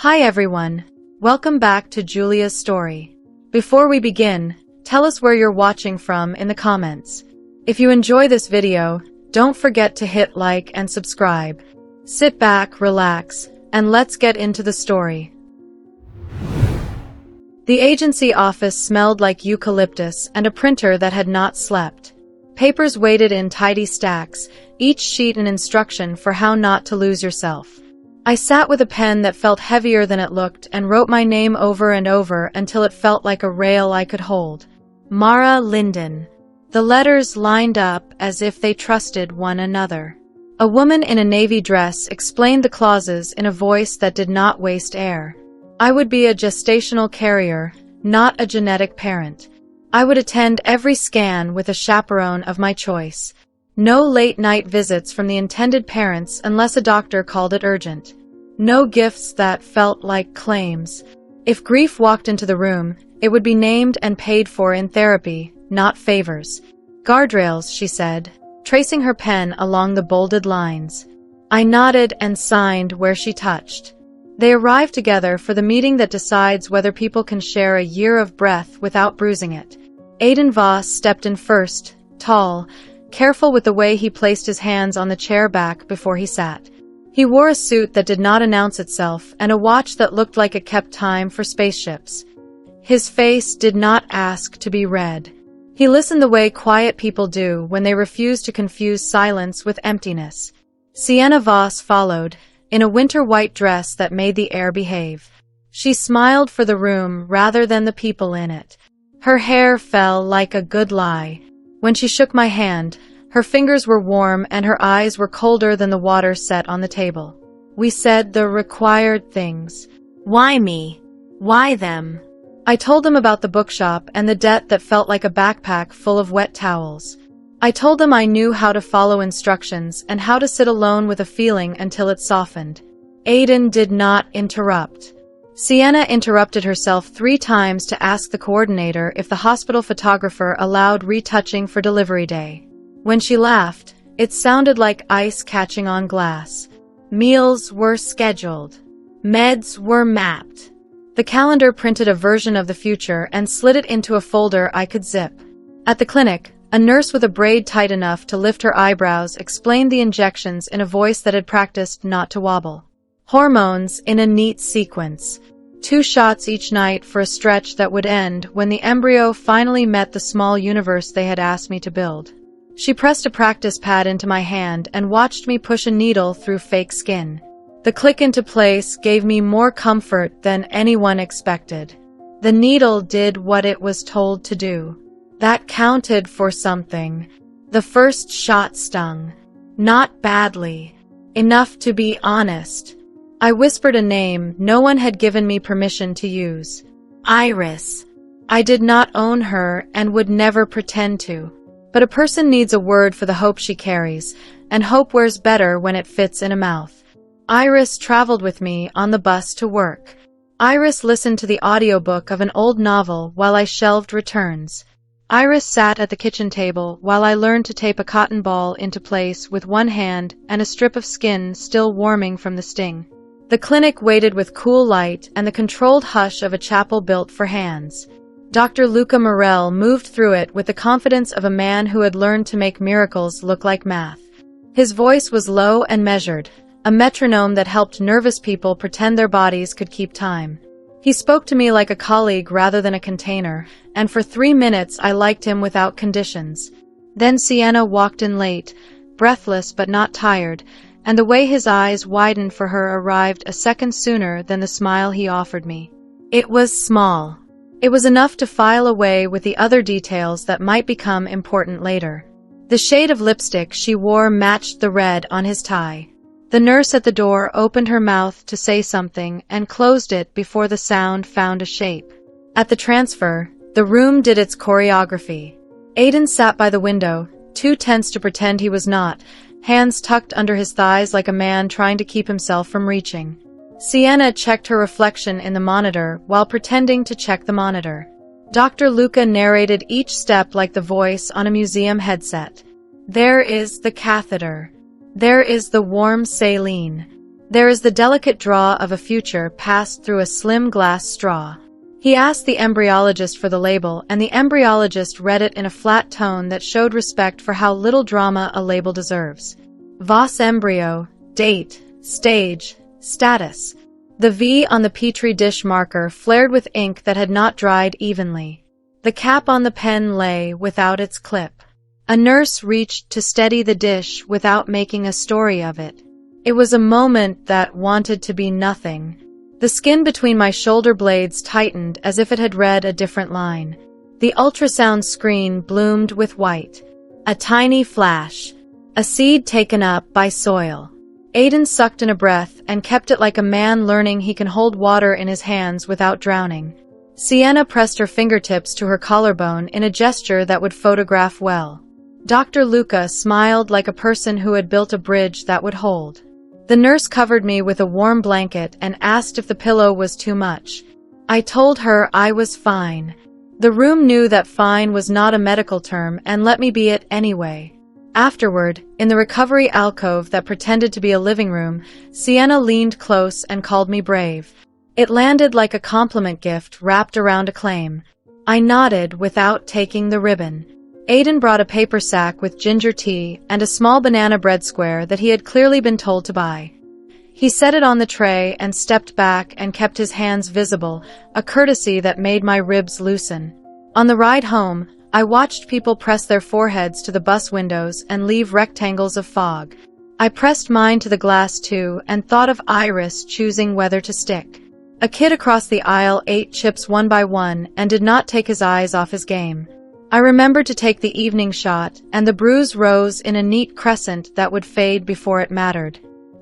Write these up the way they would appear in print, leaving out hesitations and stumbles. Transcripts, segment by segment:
Hi everyone, welcome back to Julia's story. Before we begin, tell us where you're watching from in the comments. If you enjoy this video, don't forget to hit like and subscribe. Sit back, relax, and let's get into the story. The agency office smelled like eucalyptus and a printer that had not slept. Papers waited in tidy stacks, each sheet an instruction for how not to lose yourself. I sat with a pen that felt heavier than it looked and wrote my name over and over until it felt like a rail I could hold. Mara Linden. The letters lined up as if they trusted one another. A woman in a navy dress explained the clauses in a voice that did not waste air. I would be a gestational carrier, not a genetic parent. I would attend every scan with a chaperone of my choice. No late-night visits from the intended parents unless a doctor called it urgent. No gifts that felt like claims. If grief walked into the room, it would be named and paid for in therapy, not favors. Guardrails, she said, tracing her pen along the bolded lines. I nodded and signed where she touched. They arrived together for the meeting that decides whether people can share a year of breath without bruising it. Aiden Voss stepped in first, tall, careful with the way he placed his hands on the chair back before he sat. He wore a suit that did not announce itself and a watch that looked like it kept time for spaceships. His face did not ask to be read. He listened the way quiet people do when they refuse to confuse silence with emptiness. Sienna Voss followed, in a winter white dress that made the air behave. She smiled for the room rather than the people in it. Her hair fell like a good lie. When she shook my hand, her fingers were warm and her eyes were colder than the water set on the table. We said the required things. Why me? Why them? I told them about the bookshop and the debt that felt like a backpack full of wet towels. I told them I knew how to follow instructions and how to sit alone with a feeling until it softened. Aiden did not interrupt. Sienna interrupted herself 3 times to ask the coordinator if the hospital photographer allowed retouching for delivery day. When she laughed, it sounded like ice catching on glass. Meals were scheduled. Meds were mapped. The calendar printed a version of the future and slid it into a folder I could zip. At the clinic, a nurse with a braid tight enough to lift her eyebrows explained the injections in a voice that had practiced not to wobble. Hormones in a neat sequence. 2 shots each night for a stretch that would end when the embryo finally met the small universe they had asked me to build. She pressed a practice pad into my hand and watched me push a needle through fake skin. The click into place gave me more comfort than anyone expected. The needle did what it was told to do. That counted for something. The first shot stung. Not badly. Enough to be honest. I whispered a name no one had given me permission to use. Iris. I did not own her and would never pretend to. But a person needs a word for the hope she carries, and hope wears better when it fits in a mouth. Iris traveled with me on the bus to work. Iris listened to the audiobook of an old novel while I shelved returns. Iris sat at the kitchen table while I learned to tape a cotton ball into place with one hand and a strip of skin still warming from the sting. The clinic waited with cool light and the controlled hush of a chapel built for hands. Dr. Luca Morel moved through it with the confidence of a man who had learned to make miracles look like math. His voice was low and measured, a metronome that helped nervous people pretend their bodies could keep time. He spoke to me like a colleague rather than a container, and for 3 minutes I liked him without conditions. Then Sienna walked in late, breathless but not tired, and the way his eyes widened for her arrived a second sooner than the smile he offered me. It was small. It was enough to file away with the other details that might become important later. The shade of lipstick she wore matched the red on his tie. The nurse at the door opened her mouth to say something and closed it before the sound found a shape. At the transfer, the room did its choreography. Aiden sat by the window, too tense to pretend he was not, hands tucked under his thighs like a man trying to keep himself from reaching. Sienna checked her reflection in the monitor while pretending to check the monitor. Dr. Luca narrated each step like the voice on a museum headset. There is the catheter. There is the warm saline. There is the delicate draw of a future passed through a slim glass straw. He asked the embryologist for the label, and the embryologist read it in a flat tone that showed respect for how little drama a label deserves. Vas embryo, date, stage, status. The V on the petri dish marker flared with ink that had not dried evenly. The cap on the pen lay without its clip. A nurse reached to steady the dish without making a story of it. It was a moment that wanted to be nothing. The skin between my shoulder blades tightened as if it had read a different line. The ultrasound screen bloomed with white. A tiny flash. A seed taken up by soil. Aiden sucked in a breath and kept it like a man learning he can hold water in his hands without drowning. Sienna pressed her fingertips to her collarbone in a gesture that would photograph well. Dr. Luca smiled like a person who had built a bridge that would hold. The nurse covered me with a warm blanket and asked if the pillow was too much. I told her I was fine. The room knew that fine was not a medical term and let me be it anyway. Afterward, in the recovery alcove that pretended to be a living room, Sienna leaned close and called me brave. It landed like a compliment gift wrapped around a claim. I nodded without taking the ribbon. Aiden brought a paper sack with ginger tea and a small banana bread square that he had clearly been told to buy. He set it on the tray and stepped back and kept his hands visible, a courtesy that made my ribs loosen. On the ride home, I watched people press their foreheads to the bus windows and leave rectangles of fog. I pressed mine to the glass too and thought of Iris choosing whether to stick. A kid across the aisle ate chips one by one and did not take his eyes off his game. I remembered to take the evening shot, and the bruise rose in a neat crescent that would fade before it mattered.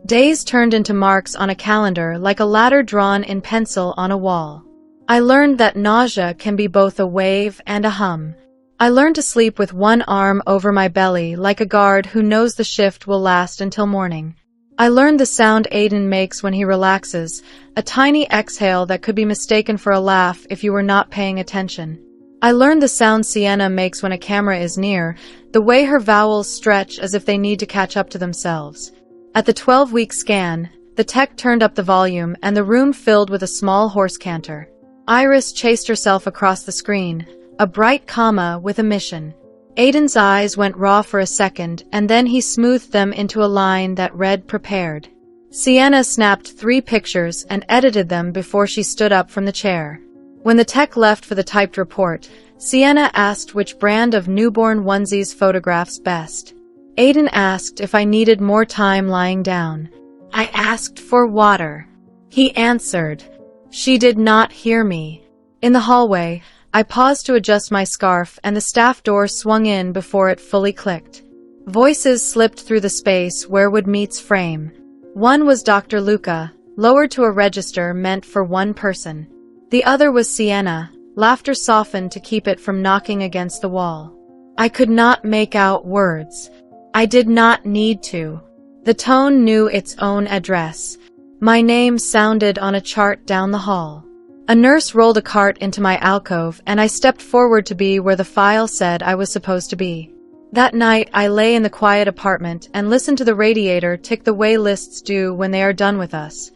Days turned into marks on a calendar like a ladder drawn in pencil on a wall. I learned that nausea can be both a wave and a hum. I learned to sleep with one arm over my belly like a guard who knows the shift will last until morning. I learned the sound Aiden makes when he relaxes, a tiny exhale that could be mistaken for a laugh if you were not paying attention. I learned the sound Sienna makes when a camera is near, the way her vowels stretch as if they need to catch up to themselves. At the 12-week scan, the tech turned up the volume and the room filled with a small horse canter. Iris chased herself across the screen, a bright comma with a mission. Aiden's eyes went raw for a second, and then he smoothed them into a line that read prepared. Sienna snapped 3 pictures and edited them before she stood up from the chair. When the tech left for the typed report, Sienna asked which brand of newborn onesies photographs best. Aiden asked if I needed more time lying down. I asked for water. He answered. She did not hear me. In the hallway, I paused to adjust my scarf and the staff door swung in before it fully clicked. Voices slipped through the space where would meet's frame. One was Dr. Luca, lowered to a register meant for one person. The other was Sienna, laughter softened to keep it from knocking against the wall. I could not make out words. I did not need to. The tone knew its own address. My name sounded on a chart down the hall. A nurse rolled a cart into my alcove and I stepped forward to be where the file said I was supposed to be. That night I lay in the quiet apartment and listened to the radiator tick the way lists do when they are done with us.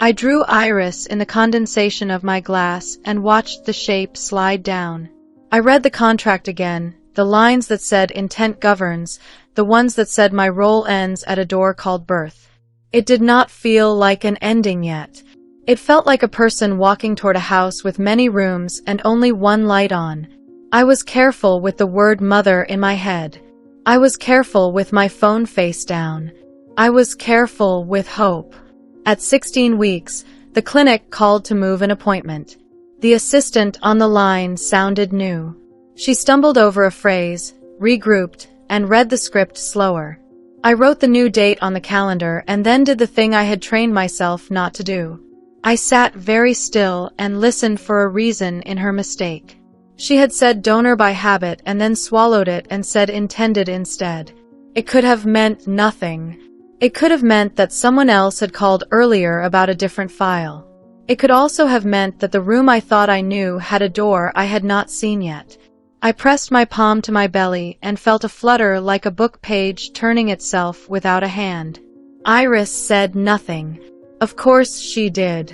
I drew Iris in the condensation of my glass and watched the shape slide down. I read the contract again, the lines that said intent governs, the ones that said my role ends at a door called birth. It did not feel like an ending yet. It felt like a person walking toward a house with many rooms and only one light on. I was careful with the word mother in my head. I was careful with my phone face down. I was careful with hope. At 16 weeks, the clinic called to move an appointment. The assistant on the line sounded new. She stumbled over a phrase, regrouped, and read the script slower. I wrote the new date on the calendar and then did the thing I had trained myself not to do. I sat very still and listened for a reason in her mistake. She had said donor by habit and then swallowed it and said intended instead. It could have meant nothing. It could have meant that someone else had called earlier about a different file. It could also have meant that the room I thought I knew had a door I had not seen yet. I pressed my palm to my belly and felt a flutter like a book page turning itself without a hand. Iris said nothing. Of course she did.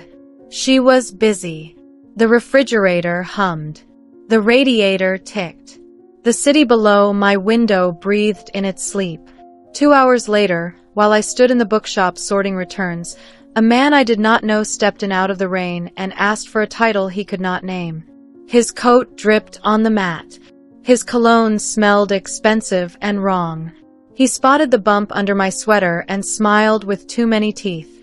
She was busy. The refrigerator hummed. The radiator ticked. The city below my window breathed in its sleep. 2 hours later, while I stood in the bookshop sorting returns, a man I did not know stepped in out of the rain and asked for a title he could not name. His coat dripped on the mat. His cologne smelled expensive and wrong. He spotted the bump under my sweater and smiled with too many teeth.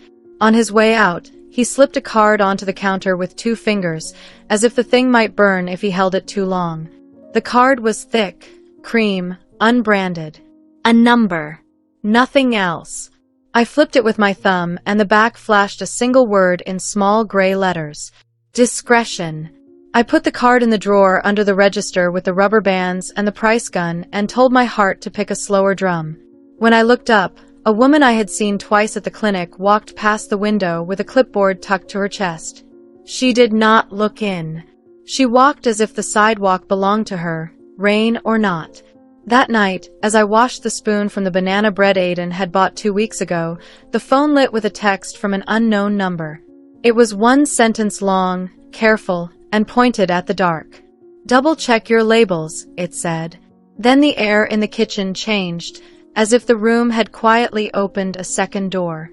On his way out, he slipped a card onto the counter with 2 fingers, as if the thing might burn if he held it too long. The card was thick, cream, unbranded. A number. Nothing else. I flipped it with my thumb, and the back flashed a single word in small gray letters. Discretion. I put the card in the drawer under the register with the rubber bands and the price gun and told my heart to pick a slower drum. When I looked up, a woman I had seen twice at the clinic walked past the window with a clipboard tucked to her chest. She did not look in. She walked as if the sidewalk belonged to her, rain or not. That night, as I washed the spoon from the banana bread Aiden had bought 2 weeks ago, the phone lit with a text from an unknown number. It was 1 sentence long, careful, and pointed at the dark. Double-check your labels, it said. Then the air in the kitchen changed, as if the room had quietly opened a second door.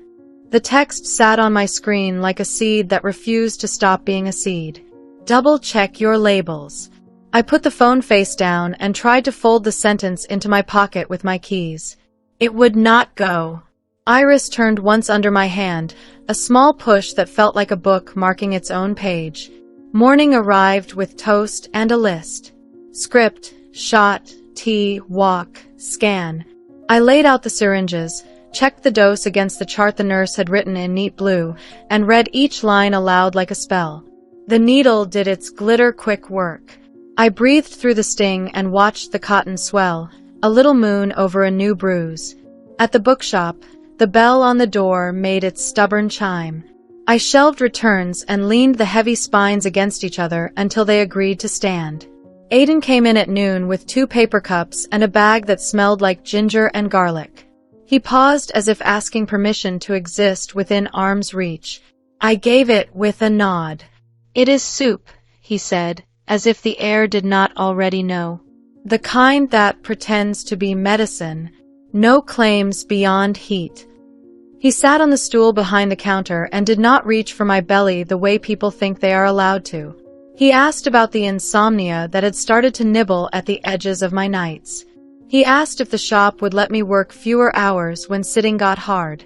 The text sat on my screen like a seed that refused to stop being a seed. Double-check your labels. I put the phone face down and tried to fold the sentence into my pocket with my keys. It would not go. Iris turned once under my hand, a small push that felt like a book marking its own page. Morning arrived with toast and a list. Script, shot, tea, walk, scan. I laid out the syringes, checked the dose against the chart the nurse had written in neat blue, and read each line aloud like a spell. The needle did its glitter-quick work. I breathed through the sting and watched the cotton swell, a little moon over a new bruise. At the bookshop, the bell on the door made its stubborn chime. I shelved returns and leaned the heavy spines against each other until they agreed to stand. Aiden came in at noon with 2 paper cups and a bag that smelled like ginger and garlic. He paused as if asking permission to exist within arm's reach. I gave it with a nod. It is soup, he said, as if the air did not already know. The kind that pretends to be medicine. No claims beyond heat. He sat on the stool behind the counter and did not reach for my belly the way people think they are allowed to. He asked about the insomnia that had started to nibble at the edges of my nights. He asked if the shop would let me work fewer hours when sitting got hard.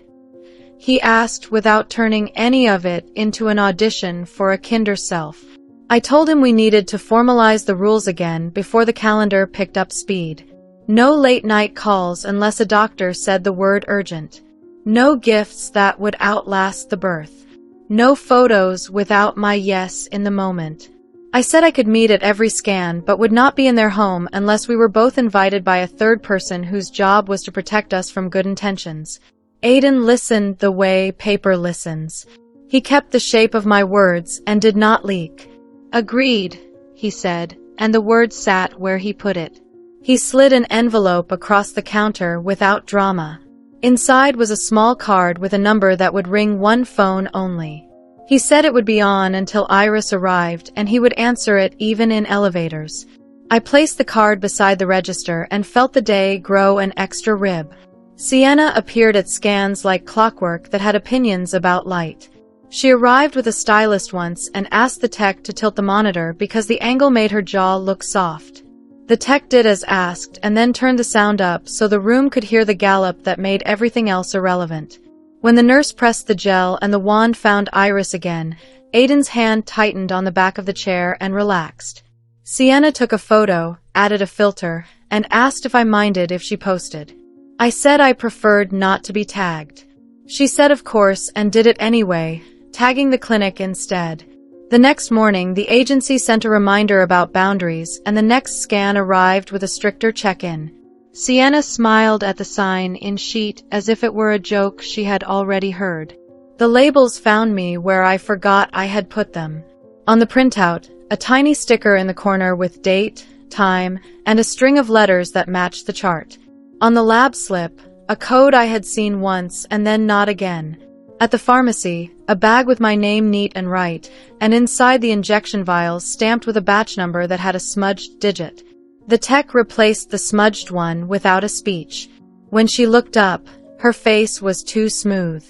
He asked without turning any of it into an audition for a kinder self. I told him we needed to formalize the rules again before the calendar picked up speed. No late-night calls unless a doctor said the word urgent. No gifts that would outlast the birth. No photos without my yes in the moment. I said I could meet at every scan but would not be in their home unless we were both invited by a third person whose job was to protect us from good intentions. Aiden listened the way paper listens. He kept the shape of my words and did not leak. Agreed, he said, and the word sat where he put it. He slid an envelope across the counter without drama. Inside was a small card with a number that would ring one phone only. He said it would be on until Iris arrived and he would answer it even in elevators. I placed the card beside the register and felt the day grow an extra rib. Sienna appeared at scans like clockwork that had opinions about light. She arrived with a stylist once and asked the tech to tilt the monitor because the angle made her jaw look soft. The tech did as asked and then turned the sound up so the room could hear the gallop that made everything else irrelevant. When the nurse pressed the gel and the wand found Iris again, Aiden's hand tightened on the back of the chair and relaxed. Sienna took a photo, added a filter, and asked if I minded if she posted. I said I preferred not to be tagged. She said of course and did it anyway, tagging the clinic instead. The next morning, the agency sent a reminder about boundaries, and the next scan arrived with a stricter check-in. Sienna smiled at the sign in sheet as if it were a joke she had already heard. The labels found me where I forgot I had put them. On the printout, a tiny sticker in the corner with date, time, and a string of letters that matched the chart. On the lab slip, a code I had seen once and then not again. At the pharmacy, a bag with my name neat and right, and inside the injection vials stamped with a batch number that had a smudged digit. The tech replaced the smudged one without a speech. When she looked up, her face was too smooth.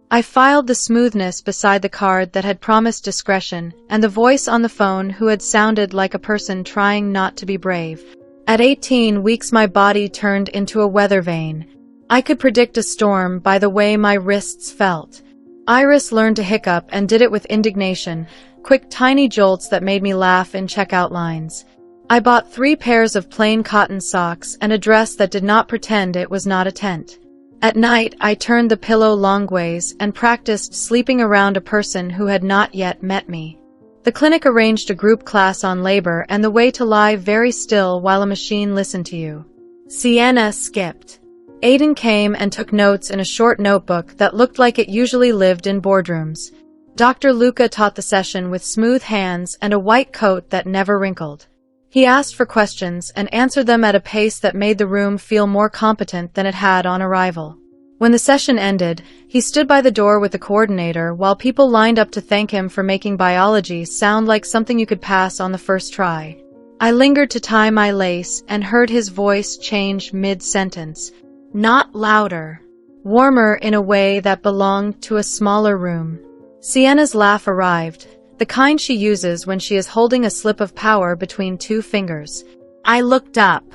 I filed the smoothness beside the card that had promised discretion, and the voice on the phone who had sounded like a person trying not to be brave. At 18 weeks my body turned into a weather vane. I could predict a storm by the way my wrists felt. Iris learned to hiccup and did it with indignation, quick tiny jolts that made me laugh in checkout lines. I bought 3 pairs of plain cotton socks and a dress that did not pretend it was not a tent. At night, I turned the pillow longways and practiced sleeping around a person who had not yet met me. The clinic arranged a group class on labor and the way to lie very still while a machine listened to you. Sienna skipped. Aiden came and took notes in a short notebook that looked like it usually lived in boardrooms. Dr. Luca taught the session with smooth hands and a white coat that never wrinkled. He asked for questions and answered them at a pace that made the room feel more competent than it had on arrival. When the session ended, he stood by the door with the coordinator while people lined up to thank him for making biology sound like something you could pass on the first try. I lingered to tie my lace and heard his voice change mid-sentence. Not louder. Warmer in a way that belonged to a smaller room. Sienna's laugh arrived, the kind she uses when she is holding a slip of power between 2 fingers. I looked up.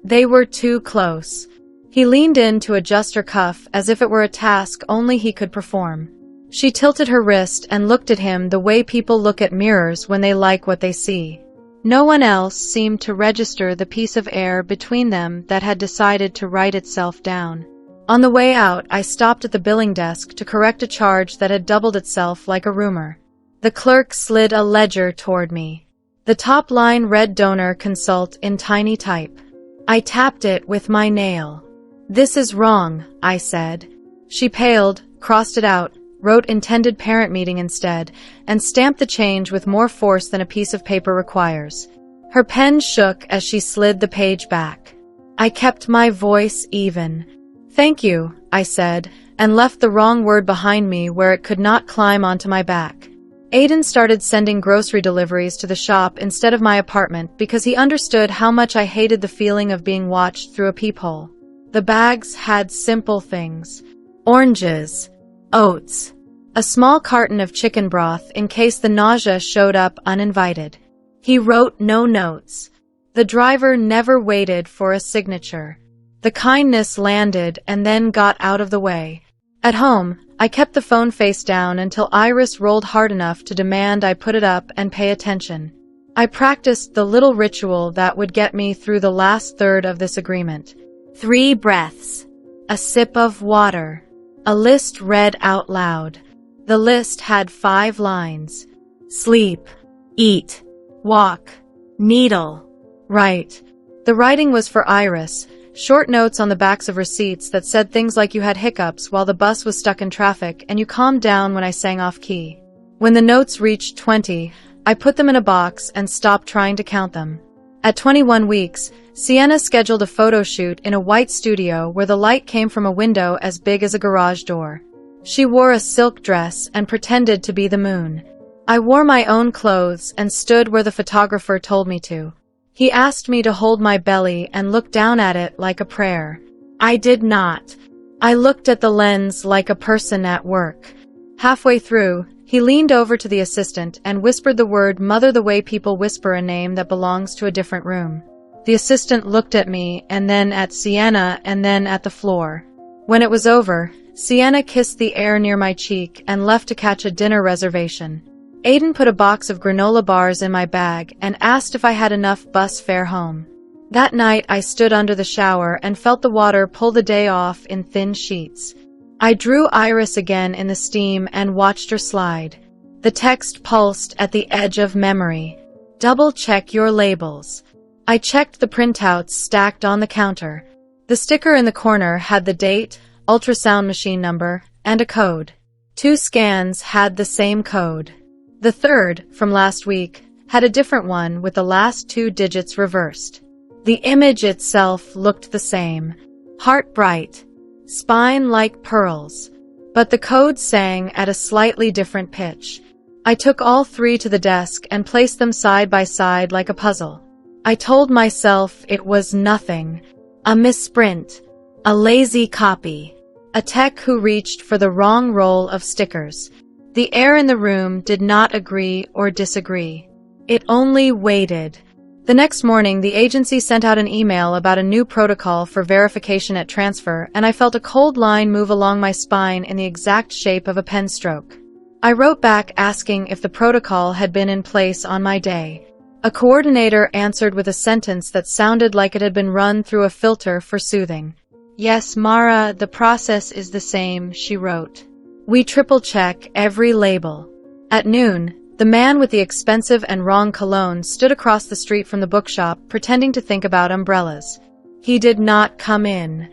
They were too close. He leaned in to adjust her cuff as if it were a task only he could perform. She tilted her wrist and looked at him the way people look at mirrors when they like what they see. No one else seemed to register the piece of air between them that had decided to write itself down. On the way out, I stopped at the billing desk to correct a charge that had doubled itself like a rumor. The clerk slid a ledger toward me. The top line read donor consult in tiny type. I tapped it with my nail. This is wrong, I said. She paled, crossed it out, wrote intended parent meeting instead, and stamped the change with more force than a piece of paper requires. Her pen shook as she slid the page back. I kept my voice even. Thank you, I said, and left the wrong word behind me where it could not climb onto my back. Aiden started sending grocery deliveries to the shop instead of my apartment because he understood how much I hated the feeling of being watched through a peephole. The bags had simple things. Oranges. Oats. A small carton of chicken broth in case the nausea showed up uninvited. He wrote no notes. The driver never waited for a signature. The kindness landed and then got out of the way. At home, I kept the phone face down until Iris rolled hard enough to demand I put it up and pay attention. I practiced the little ritual that would get me through the last third of this agreement. 3 breaths. A sip of water. A list read out loud. The list had 5 lines. Sleep. Eat. Walk. Needle. Write. The writing was for Iris. Short notes on the backs of receipts that said things like you had hiccups while the bus was stuck in traffic and you calmed down when I sang off key. When the notes reached 20, I put them in a box and stopped trying to count them. At 21 weeks, Sienna scheduled a photo shoot in a white studio where the light came from a window as big as a garage door. She wore a silk dress and pretended to be the moon. I wore my own clothes and stood where the photographer told me to. He asked me to hold my belly and look down at it like a prayer. I did not. I looked at the lens like a person at work. Halfway through, he leaned over to the assistant and whispered the word mother the way people whisper a name that belongs to a different room. The assistant looked at me and then at Sienna and then at the floor. When it was over, Sienna kissed the air near my cheek and left to catch a dinner reservation. Aiden put a box of granola bars in my bag and asked if I had enough bus fare home. That night I stood under the shower and felt the water pull the day off in thin sheets. I drew Iris again in the steam and watched her slide. The text pulsed at the edge of memory. Double check your labels. I checked the printouts stacked on the counter. The sticker in the corner had the date, ultrasound machine number, and a code. 2 scans had the same code. The third, from last week, had a different one with the last 2 digits reversed. The image itself looked the same. Heart bright. Spine like pearls. but the code sang at a slightly different pitch. I took all three to the desk and placed them side by side like a puzzle. I told myself it was nothing. A misprint. A lazy copy. A tech who reached for the wrong roll of stickers. The air in the room did not agree or disagree. It only waited. The next morning, the agency sent out an email about a new protocol for verification at transfer, and I felt a cold line move along my spine in the exact shape of a pen stroke. I wrote back asking if the protocol had been in place on my day. A coordinator answered with a sentence that sounded like it had been run through a filter for soothing. "Yes, Mara, the process is the same," she wrote. "We triple-check every label." At noon, the man with the expensive and wrong cologne stood across the street from the bookshop, pretending to think about umbrellas. He did not come in.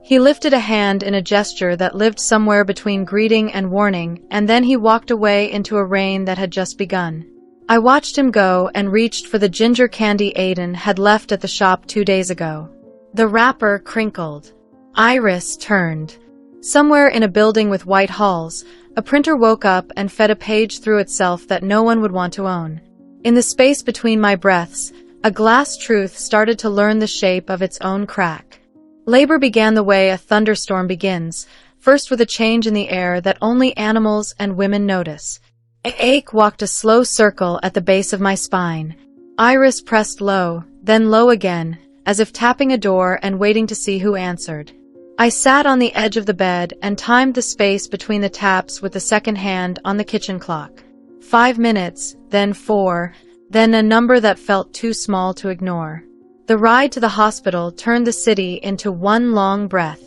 He lifted a hand in a gesture that lived somewhere between greeting and warning, and then he walked away into a rain that had just begun. I watched him go and reached for the ginger candy Aiden had left at the shop 2 days ago. The wrapper crinkled. Iris turned. Somewhere in a building with white halls, a printer woke up and fed a page through itself that no one would want to own. In the space between my breaths, a glass truth started to learn the shape of its own crack. Labor began the way a thunderstorm begins, first with a change in the air that only animals and women notice. An ache walked a slow circle at the base of my spine. Iris pressed low, then low again, as if tapping a door and waiting to see who answered. I sat on the edge of the bed and timed the space between the taps with the second hand on the kitchen clock. 5 minutes, then 4, then a number that felt too small to ignore. The ride to the hospital turned the city into one long breath.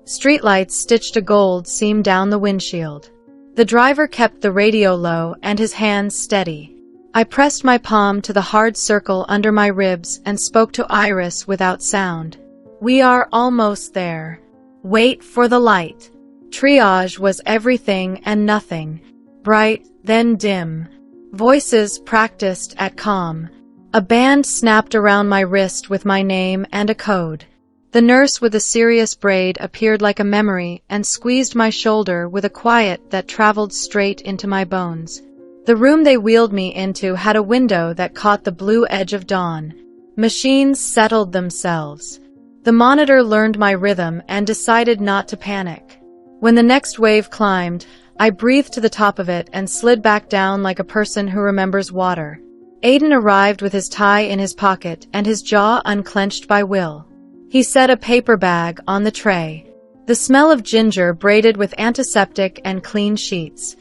Streetlights stitched a gold seam down the windshield. The driver kept the radio low and his hands steady. I pressed my palm to the hard circle under my ribs and spoke to Iris without sound. "We are almost there. Wait for the light." Triage was everything and nothing. Bright, then dim. Voices practiced at calm. A band snapped around my wrist with my name and a code. The nurse with a serious braid appeared like a memory and squeezed my shoulder with a quiet that traveled straight into my bones. The room they wheeled me into had a window that caught the blue edge of dawn. Machines settled themselves. The monitor learned my rhythm and decided not to panic. When the next wave climbed, I breathed to the top of it and slid back down like a person who remembers water. Aiden arrived with his tie in his pocket and his jaw unclenched by will. He set a paper bag on the tray. The smell of ginger braided with antiseptic and clean sheets.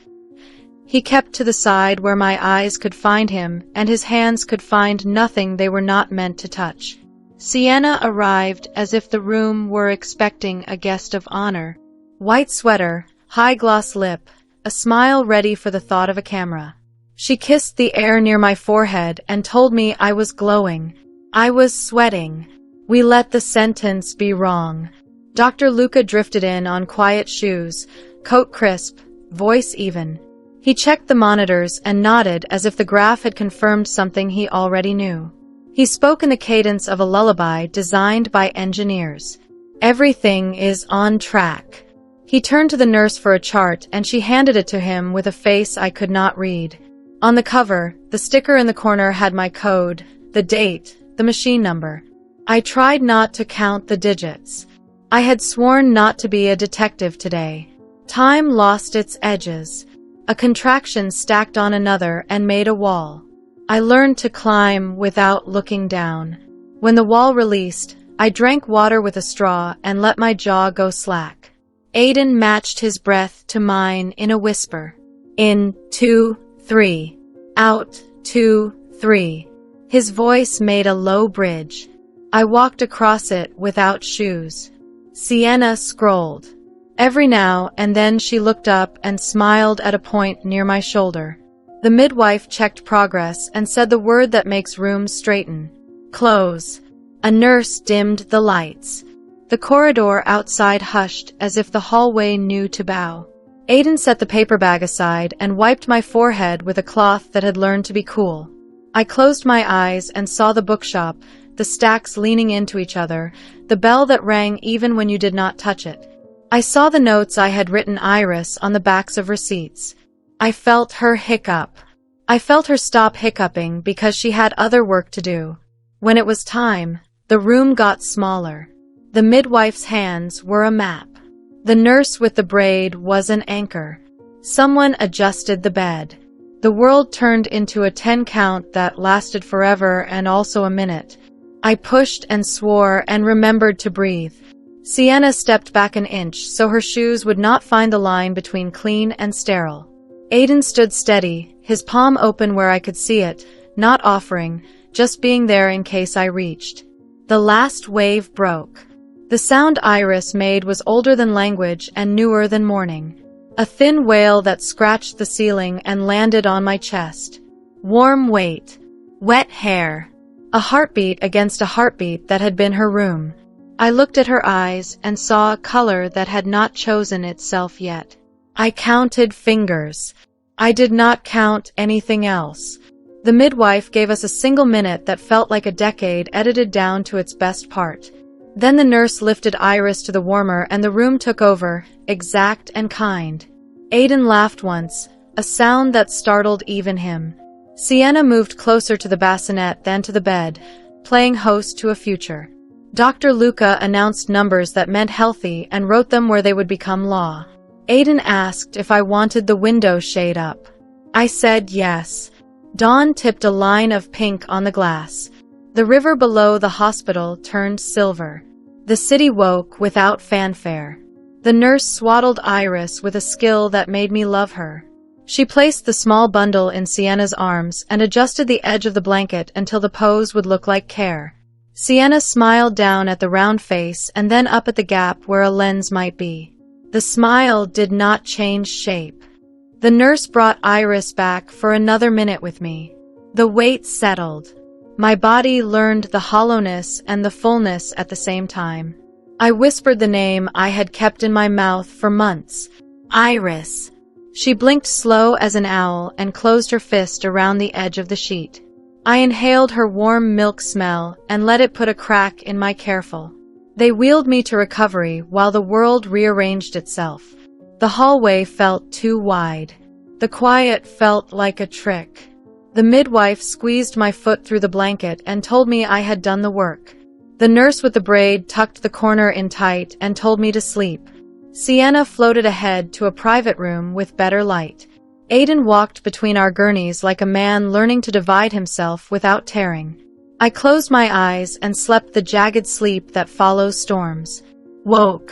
He kept to the side where my eyes could find him and his hands could find nothing they were not meant to touch. Sienna arrived as if the room were expecting a guest of honor. White sweater, high-gloss lip, a smile ready for the thought of a camera. She kissed the air near my forehead and told me I was glowing. I was sweating. We let the sentence be wrong. Dr. Luca drifted in on quiet shoes, coat crisp, voice even. He checked the monitors and nodded as if the graph had confirmed something he already knew. He spoke in the cadence of a lullaby designed by engineers. "Everything is on track." He turned to the nurse for a chart and she handed it to him with a face I could not read. On the cover, the sticker in the corner had my code, the date, the machine number. I tried not to count the digits. I had sworn not to be a detective today. Time lost its edges. A contraction stacked on another and made a wall. I learned to climb without looking down. When the wall released, I drank water with a straw and let my jaw go slack. Aiden matched his breath to mine in a whisper. In, 2, 3. Out, 2, 3. His voice made a low bridge. I walked across it without shoes. Sienna scrolled. Every now and then she looked up and smiled at a point near my shoulder. The midwife checked progress and said the word that makes rooms straighten. Close. A nurse dimmed the lights. The corridor outside hushed as if the hallway knew to bow. Aiden set the paper bag aside and wiped my forehead with a cloth that had learned to be cool. I closed my eyes and saw the bookshop, the stacks leaning into each other, the bell that rang even when you did not touch it. I saw the notes I had written Iris on the backs of receipts. I felt her hiccup. I felt her stop hiccuping because she had other work to do. When it was time, the room got smaller. The midwife's hands were a map. The nurse with the braid was an anchor. Someone adjusted the bed. The world turned into a 10-count that lasted forever and also a minute. I pushed and swore and remembered to breathe. Sienna stepped back an inch so her shoes would not find the line between clean and sterile. Aiden stood steady, his palm open where I could see it, not offering, just being there in case I reached. The last wave broke. The sound Iris made was older than language and newer than morning. A thin wail that scratched the ceiling and landed on my chest. Warm weight. Wet hair. A heartbeat against a heartbeat that had been her room. I looked at her eyes and saw a color that had not chosen itself yet. I counted fingers. I did not count anything else. The midwife gave us a single minute that felt like a decade edited down to its best part. Then the nurse lifted Iris to the warmer and the room took over, exact and kind. Aiden laughed once, a sound that startled even him. Sienna moved closer to the bassinet than to the bed, playing host to a future. Dr. Luca announced numbers that meant healthy and wrote them where they would become law. Aiden asked if I wanted the window shade up. I said yes. Dawn tipped a line of pink on the glass. The river below the hospital turned silver. The city woke without fanfare. The nurse swaddled Iris with a skill that made me love her. She placed the small bundle in Sienna's arms and adjusted the edge of the blanket until the pose would look like care. Sienna smiled down at the round face and then up at the gap where a lens might be. The smile did not change shape. The nurse brought Iris back for another minute with me. The weight settled. My body learned the hollowness and the fullness at the same time. I whispered the name I had kept in my mouth for months. Iris. She blinked slow as an owl and closed her fist around the edge of the sheet. I inhaled her warm milk smell and let it put a crack in my careful. They wheeled me to recovery while the world rearranged itself. The hallway felt too wide. The quiet felt like a trick. The midwife squeezed my foot through the blanket and told me I had done the work. The nurse with the braid tucked the corner in tight and told me to sleep. Sienna floated ahead to a private room with better light. Aiden walked between our gurneys like a man learning to divide himself without tearing. I closed my eyes and slept the jagged sleep that follows storms. Woke.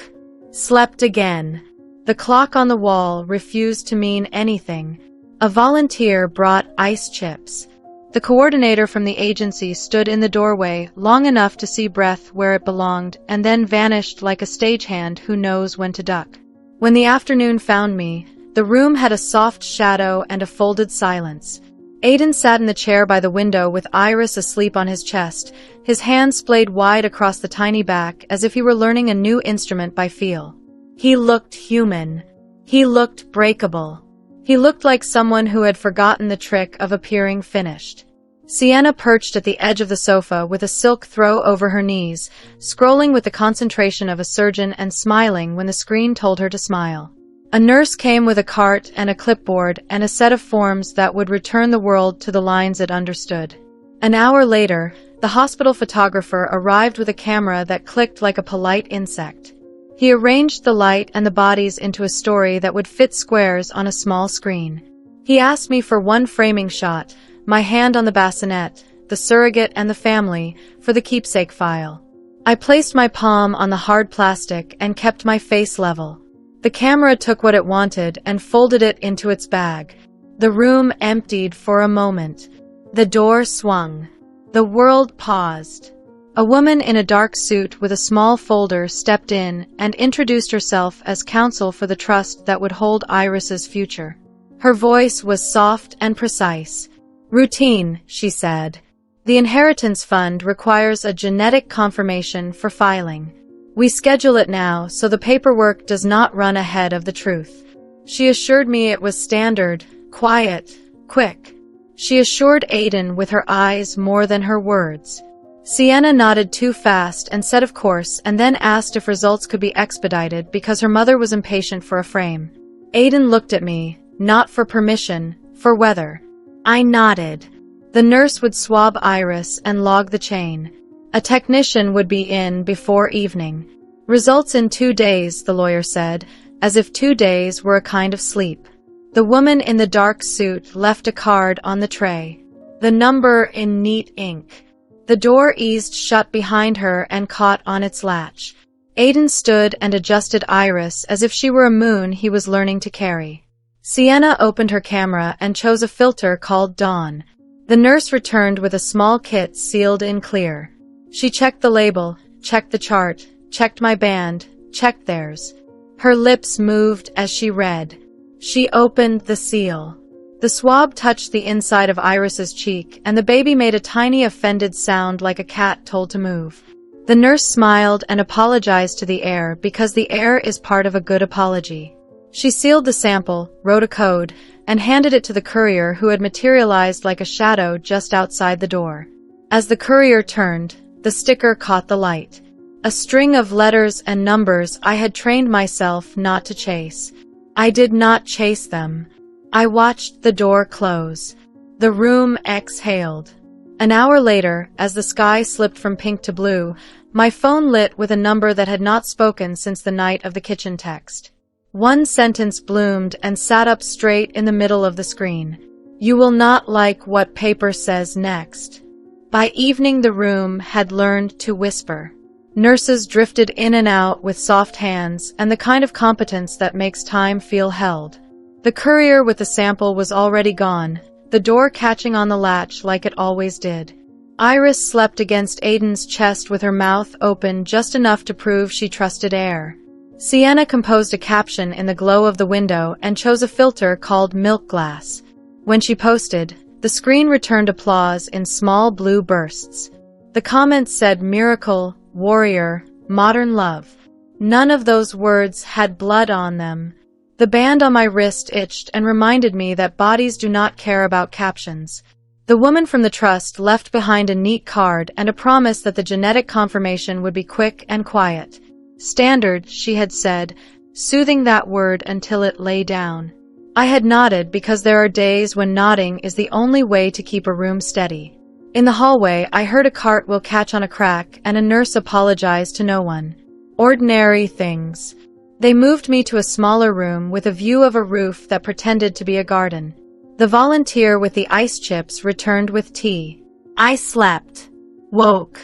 Slept again. The clock on the wall refused to mean anything. A volunteer brought ice chips. The coordinator from the agency stood in the doorway long enough to see breath where it belonged and then vanished like a stagehand who knows when to duck. When the afternoon found me, the room had a soft shadow and a folded silence. Aiden sat in the chair by the window with Iris asleep on his chest, his hands splayed wide across the tiny back as if he were learning a new instrument by feel. He looked human. He looked breakable. He looked like someone who had forgotten the trick of appearing finished. Sienna perched at the edge of the sofa with a silk throw over her knees, scrolling with the concentration of a surgeon and smiling when the screen told her to smile. A nurse came with a cart and a clipboard and a set of forms that would return the world to the lines it understood. An hour later, the hospital photographer arrived with a camera that clicked like a polite insect. He arranged the light and the bodies into a story that would fit squares on a small screen. He asked me for one framing shot, my hand on the bassinet, the surrogate and the family, for the keepsake file. I placed my palm on the hard plastic and kept my face level. The camera took what it wanted and folded it into its bag. The room emptied for a moment. The door swung. The world paused. A woman in a dark suit with a small folder stepped in and introduced herself as counsel for the trust that would hold Iris's future. Her voice was soft and precise. Routine, she said. The inheritance fund requires a genetic confirmation for filing. We schedule it now so the paperwork does not run ahead of the truth. She assured me it was standard, quiet, quick. She assured Aiden with her eyes more than her words. Sienna nodded too fast and said of course, and then asked if results could be expedited because her mother was impatient for a frame. Aiden looked at me, not for permission, for weather. I nodded. The nurse would swab Iris and log the chain. A technician would be in before evening. Results in 2 days, the lawyer said, as if 2 days were a kind of sleep. The woman in the dark suit left a card on the tray. The number in neat ink. The door eased shut behind her and caught on its latch. Aiden stood and adjusted Iris as if she were a moon he was learning to carry. Sienna opened her camera and chose a filter called Dawn. The nurse returned with a small kit sealed in clear. She checked the label, checked the chart, checked my band, checked theirs. Her lips moved as she read. She opened the seal. The swab touched the inside of Iris's cheek, and the baby made a tiny offended sound like a cat told to move. The nurse smiled and apologized to the heir because the heir is part of a good apology. She sealed the sample, wrote a code, and handed it to the courier who had materialized like a shadow just outside the door. As the courier turned, the sticker caught the light. A string of letters and numbers I had trained myself not to chase. I did not chase them. I watched the door close. The room exhaled. An hour later, as the sky slipped from pink to blue, my phone lit with a number that had not spoken since the night of the kitchen text. One sentence bloomed and sat up straight in the middle of the screen. You will not like what paper says next. By evening the room had learned to whisper. Nurses drifted in and out with soft hands and the kind of competence that makes time feel held. The courier with the sample was already gone, the door catching on the latch like it always did. Iris slept against Aiden's chest with her mouth open just enough to prove she trusted air. Sienna composed a caption in the glow of the window and chose a filter called Milk Glass. When she posted, the screen returned applause in small blue bursts. The comments said miracle, warrior, modern love. None of those words had blood on them. The band on my wrist itched and reminded me that bodies do not care about captions. The woman from the trust left behind a neat card and a promise that the genetic confirmation would be quick and quiet. Standard, she had said, soothing that word until it lay down. I had nodded because there are days when nodding is the only way to keep a room steady. In the hallway, I heard a cart will catch on a crack and a nurse apologized to no one. Ordinary things. They moved me to a smaller room with a view of a roof that pretended to be a garden. The volunteer with the ice chips returned with tea. I slept. Woke.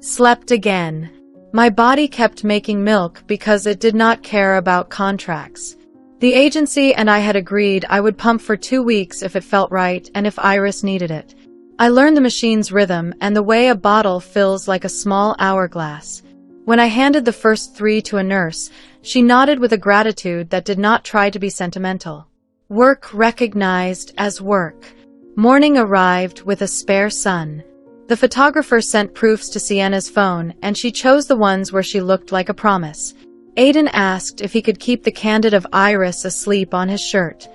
Slept again. My body kept making milk because it did not care about contracts. The agency and I had agreed I would pump for 2 weeks if it felt right and if Iris needed it. I learned the machine's rhythm and the way a bottle fills like a small hourglass. When I handed the first 3 to a nurse, she nodded with a gratitude that did not try to be sentimental. Work recognized as work. Morning arrived with a spare sun. The photographer sent proofs to Sienna's phone, and she chose the ones where she looked like a promise. Aiden asked if he could keep the candid of Iris asleep on his shirt.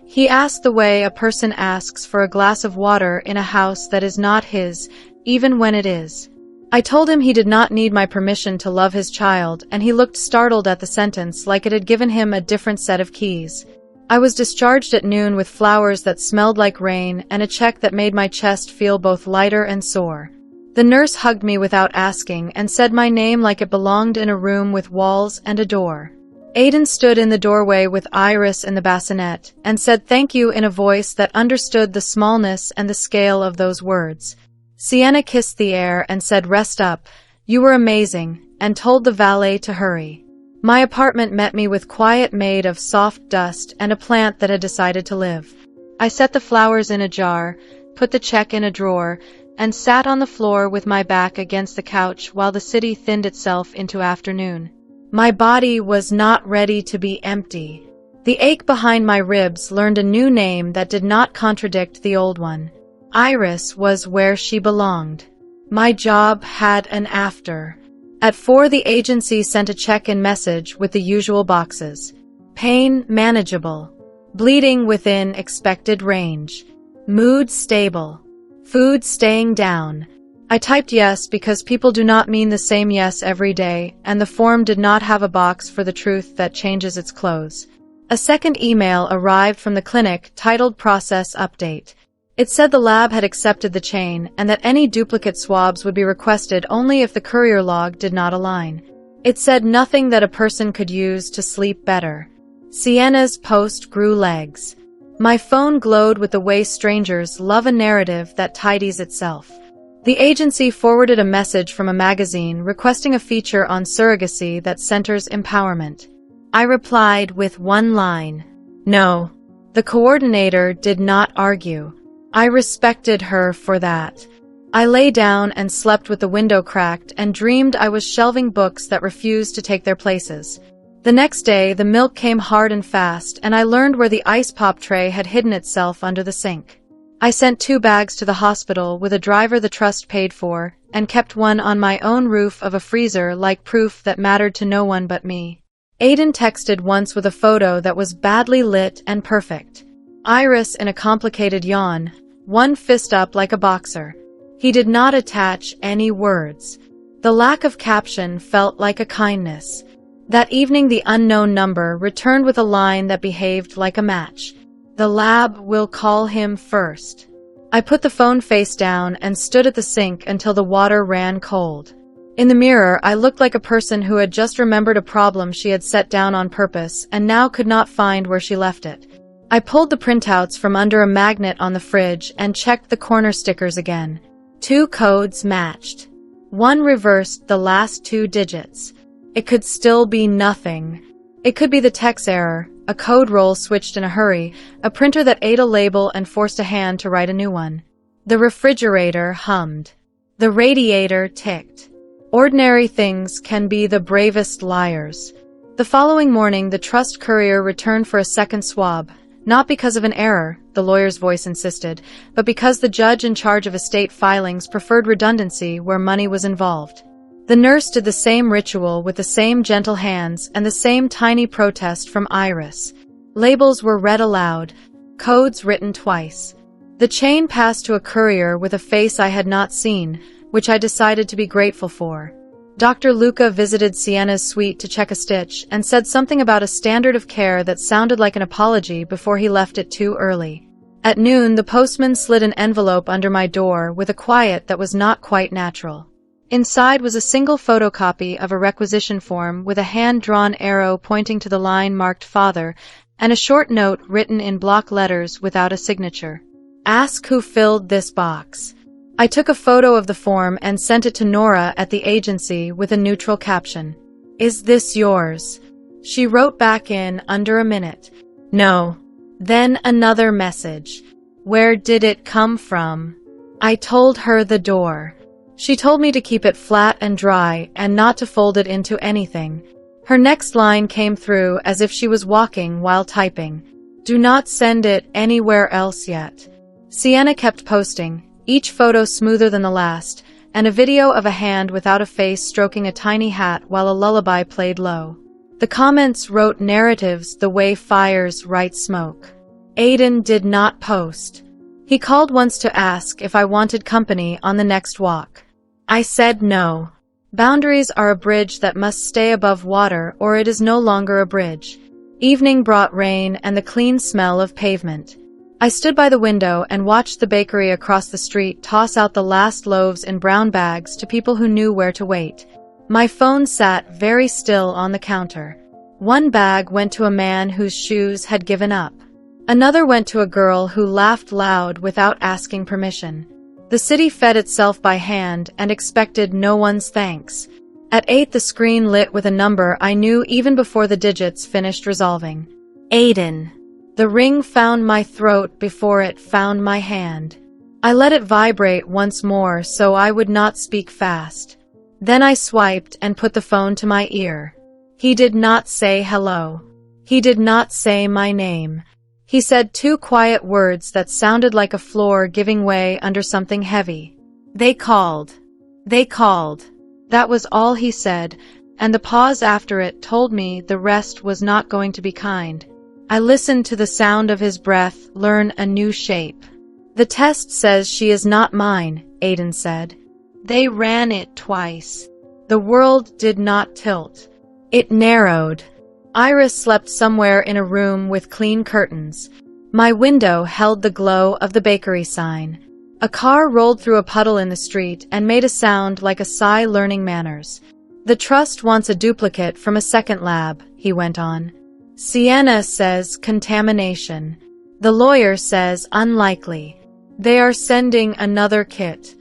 He asked the way a person asks for a glass of water in a house that is not his, even when it is. I told him he did not need my permission to love his child, and he looked startled at the sentence like it had given him a different set of keys. I was discharged at noon with flowers that smelled like rain and a check that made my chest feel both lighter and sore. The nurse hugged me without asking and said my name like it belonged in a room with walls and a door. Aiden stood in the doorway with Iris in the bassinet and said thank you in a voice that understood the smallness and the scale of those words. Sienna kissed the air and said rest up, you were amazing, and told the valet to hurry. My apartment met me with quiet made of soft dust and a plant that had decided to live. I set the flowers in a jar, put the check in a drawer, and sat on the floor with my back against the couch while the city thinned itself into afternoon. My body was not ready to be empty. The ache behind my ribs learned a new name that did not contradict the old one. Iris was where she belonged. My job had an after. At 4 the agency sent a check-in message with the usual boxes. Pain manageable. Bleeding within expected range. Mood stable. Food staying down. I typed yes because people do not mean the same yes every day, and the form did not have a box for the truth that changes its clothes. A second email arrived from the clinic titled Process Update. It said the lab had accepted the chain and that any duplicate swabs would be requested only if the courier log did not align. It said nothing that a person could use to sleep better. Sienna's post grew legs. My phone glowed with the way strangers love a narrative that tidies itself. The agency forwarded a message from a magazine requesting a feature on surrogacy that centers empowerment. I replied with one line. No. The coordinator did not argue. I respected her for that. I lay down and slept with the window cracked and dreamed I was shelving books that refused to take their places. The next day, the milk came hard and fast, and I learned where the ice pop tray had hidden itself under the sink. I sent 2 bags to the hospital with a driver the trust paid for, and kept one on my own roof of a freezer like proof that mattered to no one but me. Aiden texted once with a photo that was badly lit and perfect. Iris in a complicated yawn, one fist up like a boxer. He did not attach any words. The lack of caption felt like a kindness. That evening the unknown number returned with a line that behaved like a match. The lab will call him first. I put the phone face down and stood at the sink until the water ran cold. In the mirror, I looked like a person who had just remembered a problem she had set down on purpose and now could not find where she left it. I pulled the printouts from under a magnet on the fridge and checked the corner stickers again. 2 codes matched. One reversed the last 2 digits. It could still be nothing. It could be the text error, a code roll switched in a hurry, a printer that ate a label and forced a hand to write a new one. The refrigerator hummed. The radiator ticked. Ordinary things can be the bravest liars. The following morning, the trust courier returned for a second swab. Not because of an error, the lawyer's voice insisted, but because the judge in charge of estate filings preferred redundancy where money was involved. The nurse did the same ritual with the same gentle hands and the same tiny protest from Iris. Labels were read aloud, codes written twice. The chain passed to a courier with a face I had not seen, which I decided to be grateful for. Dr. Luca visited Sienna's suite to check a stitch and said something about a standard of care that sounded like an apology before he left it too early. At noon, the postman slid an envelope under my door with a quiet that was not quite natural. Inside was a single photocopy of a requisition form with a hand-drawn arrow pointing to the line marked Father and a short note written in block letters without a signature. Ask who filled this box. I took a photo of the form and sent it to Nora at the agency with a neutral caption. Is this yours? She wrote back in under a minute. No. Then another message. Where did it come from? I told her the door. She told me to keep it flat and dry and not to fold it into anything. Her next line came through as if she was walking while typing. Do not send it anywhere else yet. Sienna kept posting, each photo smoother than the last, and a video of a hand without a face stroking a tiny hat while a lullaby played low. The comments wrote narratives the way fires write smoke. Aiden did not post. He called once to ask if I wanted company on the next walk. I said no. Boundaries are a bridge that must stay above water or it is no longer a bridge. Evening brought rain and the clean smell of pavement. I stood by the window and watched the bakery across the street toss out the last loaves in brown bags to people who knew where to wait. My phone sat very still on the counter. One bag went to a man whose shoes had given up. Another went to a girl who laughed loud without asking permission. The city fed itself by hand and expected no one's thanks. At 8, the screen lit with a number I knew even before the digits finished resolving. Aiden. The ring found my throat before it found my hand. I let it vibrate once more so I would not speak fast. Then I swiped and put the phone to my ear. He did not say hello. He did not say my name. He said 2 quiet words that sounded like a floor giving way under something heavy. They called. They called. That was all he said, and the pause after it told me the rest was not going to be kind. I listened to the sound of his breath learn a new shape. The test says she is not mine, Aiden said. They ran it twice. The world did not tilt. It narrowed. Iris slept somewhere in a room with clean curtains. My window held the glow of the bakery sign. A car rolled through a puddle in the street and made a sound like a sigh learning manners. The trust wants a duplicate from a second lab, he went on. Sienna says contamination. The lawyer says unlikely. They are sending another kit.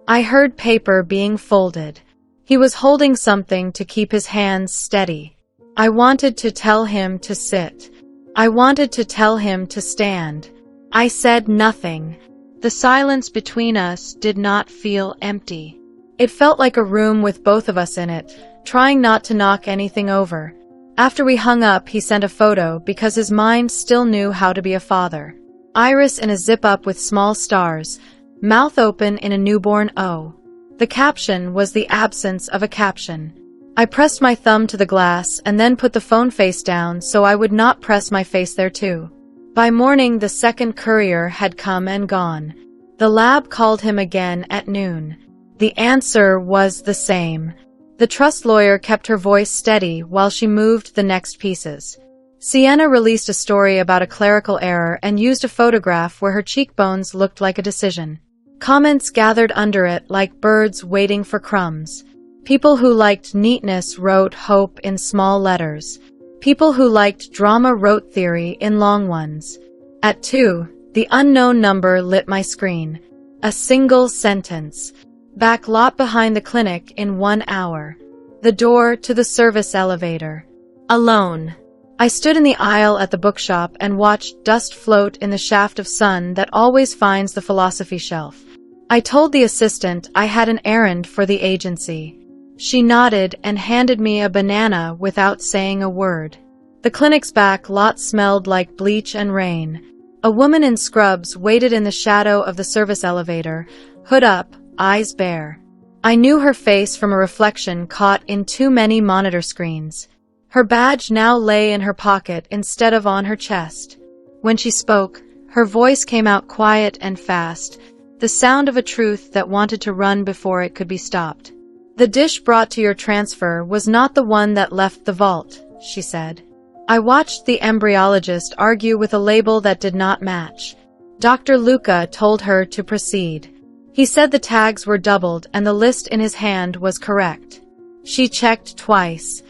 I heard paper being folded. He was holding something to keep his hands steady. I wanted to tell him to sit. I wanted to tell him to stand. I said nothing. The silence between us did not feel empty. It felt like a room with both of us in it, trying not to knock anything over. After we hung up, he sent a photo because his mind still knew how to be a father. Iris in a zip-up with small stars, mouth open in a newborn O. The caption was the absence of a caption. I pressed my thumb to the glass and then put the phone face down so I would not press my face there too. By morning, the second courier had come and gone. The lab called him again at noon. The answer was the same. The trust lawyer kept her voice steady while she moved the next pieces. Sienna released a story about a clerical error and used a photograph where her cheekbones looked like a decision. Comments gathered under it like birds waiting for crumbs. People who liked neatness wrote hope in small letters. People who liked drama wrote theory in long ones. At 2, the unknown number lit my screen. A single sentence. Back lot behind the clinic in 1 hour. The door to the service elevator. Alone. I stood in the aisle at the bookshop and watched dust float in the shaft of sun that always finds the philosophy shelf. I told the assistant I had an errand for the agency. She nodded and handed me a banana without saying a word. The clinic's back lot smelled like bleach and rain. A woman in scrubs waited in the shadow of the service elevator, hood up, eyes bare. I knew her face from a reflection caught in too many monitor screens. Her badge now lay in her pocket instead of on her chest. When she spoke, her voice came out quiet and fast, the sound of a truth that wanted to run before it could be stopped. The dish brought to your transfer was not the one that left the vault, she said. I watched the embryologist argue with a label that did not match. Dr. Luca told her to proceed. He said the tags were doubled and the list in his hand was correct. She checked twice.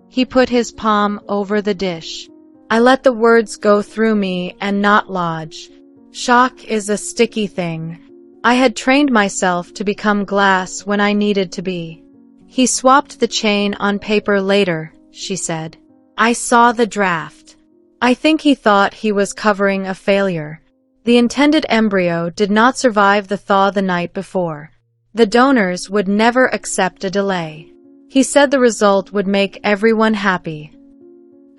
He put his palm over the dish. I let the words go through me and not lodge. Shock is a sticky thing. I had trained myself to become glass when I needed to be. He swapped the chain on paper later, she said. I saw the draft. I think he thought he was covering a failure. The intended embryo did not survive the thaw the night before. The donors would never accept a delay. He said the result would make everyone happy.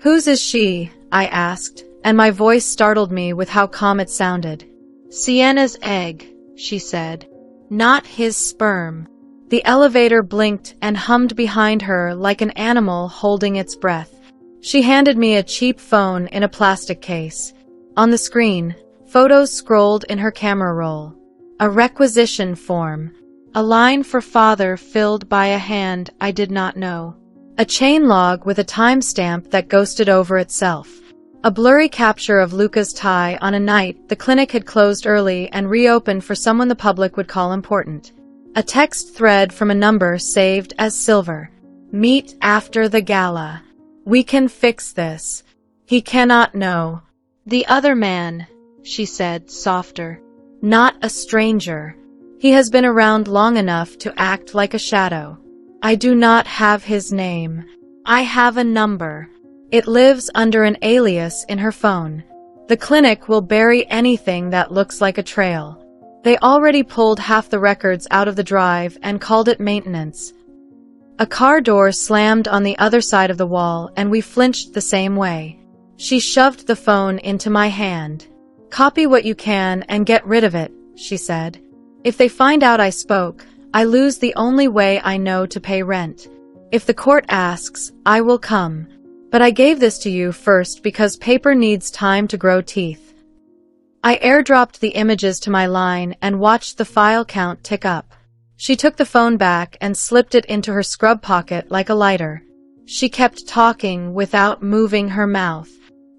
Whose is she? I asked, and my voice startled me with how calm it sounded. Sienna's egg, she said. Not his sperm. The elevator blinked and hummed behind her like an animal holding its breath. She handed me a cheap phone in a plastic case. On the screen, photos scrolled in her camera roll. A requisition form. A line for father filled by a hand I did not know. A chain log with a timestamp that ghosted over itself. A blurry capture of Luca's tie on a night the clinic had closed early and reopened for someone the public would call important. A text thread from a number saved as Silver. Meet after the gala. We can fix this. He cannot know. The other man, she said, softer. Not a stranger. He has been around long enough to act like a shadow. I do not have his name. I have a number. It lives under an alias in her phone. The clinic will bury anything that looks like a trail. They already pulled half the records out of the drive and called it maintenance. A car door slammed on the other side of the wall and we flinched the same way. She shoved the phone into my hand. Copy what you can and get rid of it, she said. If they find out I spoke, I lose the only way I know to pay rent. If the court asks, I will come. But I gave this to you first because paper needs time to grow teeth. I airdropped the images to my line and watched the file count tick up. She took the phone back and slipped it into her scrub pocket like a lighter. She kept talking without moving her mouth.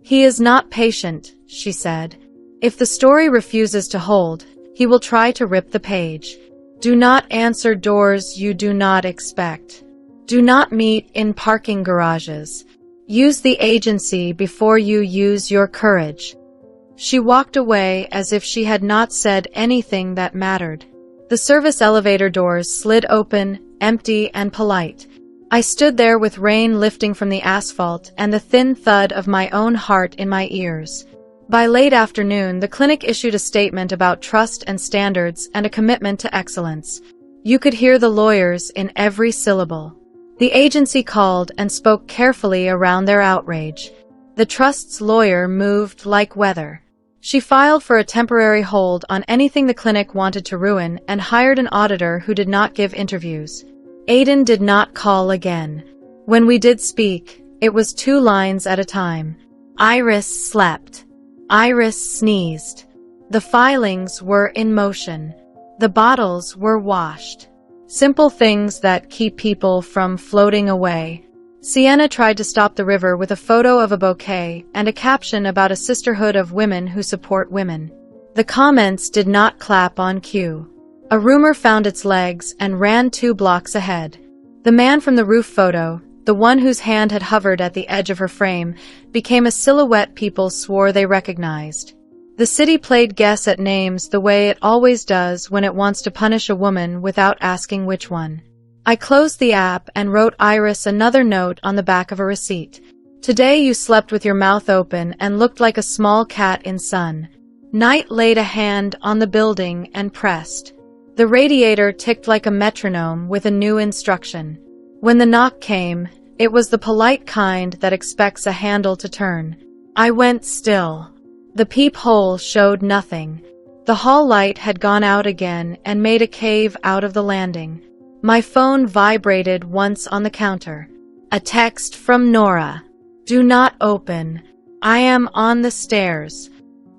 "He is not patient," she said. "If the story refuses to hold, he will try to rip the page. Do not answer doors you do not expect. Do not meet in parking garages. Use the agency before you use your courage." She walked away as if she had not said anything that mattered. The service elevator doors slid open, empty and polite. I stood there with rain lifting from the asphalt and the thin thud of my own heart in my ears. By late afternoon, the clinic issued a statement about trust and standards and a commitment to excellence. You could hear the lawyers in every syllable. The agency called and spoke carefully around their outrage. The trust's lawyer moved like weather. She filed for a temporary hold on anything the clinic wanted to ruin and hired an auditor who did not give interviews. Aiden did not call again. When we did speak, it was 2 lines at a time. Iris slept. Iris sneezed. The filings were in motion. The bottles were washed. Simple things that keep people from floating away. Sienna tried to stop the river with a photo of a bouquet and a caption about a sisterhood of women who support women. The comments did not clap on cue. A rumor found its legs and ran 2 blocks ahead. The man from the roof photo, the one whose hand had hovered at the edge of her frame, became a silhouette people swore they recognized. The city played guess at names the way it always does when it wants to punish a woman without asking which one. I closed the app and wrote Iris another note on the back of a receipt. Today you slept with your mouth open and looked like a small cat in sun. Night laid a hand on the building and pressed. The radiator ticked like a metronome with a new instruction. When the knock came, it was the polite kind that expects a handle to turn. I went still. The peephole showed nothing. The hall light had gone out again and made a cave out of the landing. My phone vibrated once on the counter. A text from Nora. "Do not open. I am on the stairs."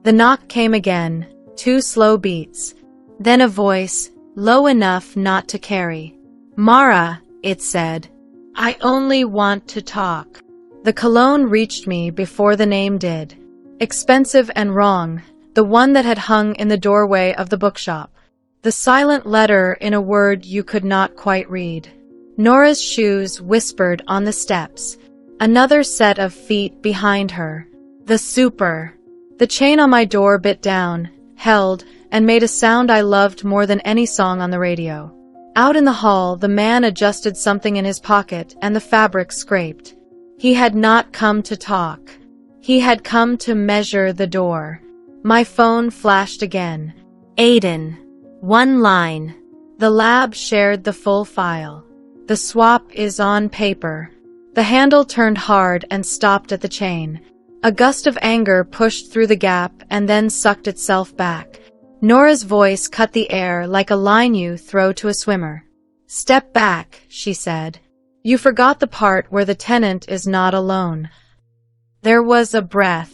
The knock came again, 2 slow beats. Then a voice, low enough not to carry. "Mara," it said. "I only want to talk." The cologne reached me before the name did. Expensive and wrong, the one that had hung in the doorway of the bookshop. The silent letter in a word you could not quite read. Nora's shoes whispered on the steps. Another set of feet behind her. The super. The chain on my door bit down, held, and made a sound I loved more than any song on the radio. Out in the hall, the man adjusted something in his pocket and the fabric scraped. He had not come to talk. He had come to measure the door. My phone flashed again. Aiden. 1 line. The lab shared the full file. The swap is on paper. The handle turned hard and stopped at the chain. A gust of anger pushed through the gap and then sucked itself back. Nora's voice cut the air like a line you throw to a swimmer. "Step back," she said. "You forgot the part where the tenant is not alone." There was a breath.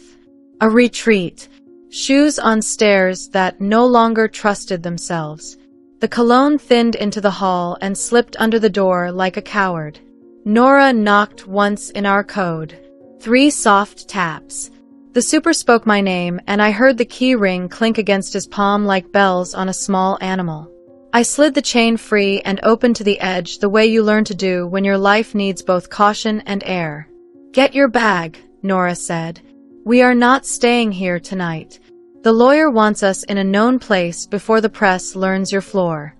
A retreat. Shoes on stairs that no longer trusted themselves. The cologne thinned into the hall and slipped under the door like a coward. Nora knocked once in our code. 3 soft taps. The super spoke my name, and I heard the key ring clink against his palm like bells on a small animal. I slid the chain free and opened to the edge the way you learn to do when your life needs both caution and air. "Get your bag," Nora said. "We are not staying here tonight. The lawyer wants us in a known place before the press learns your floor."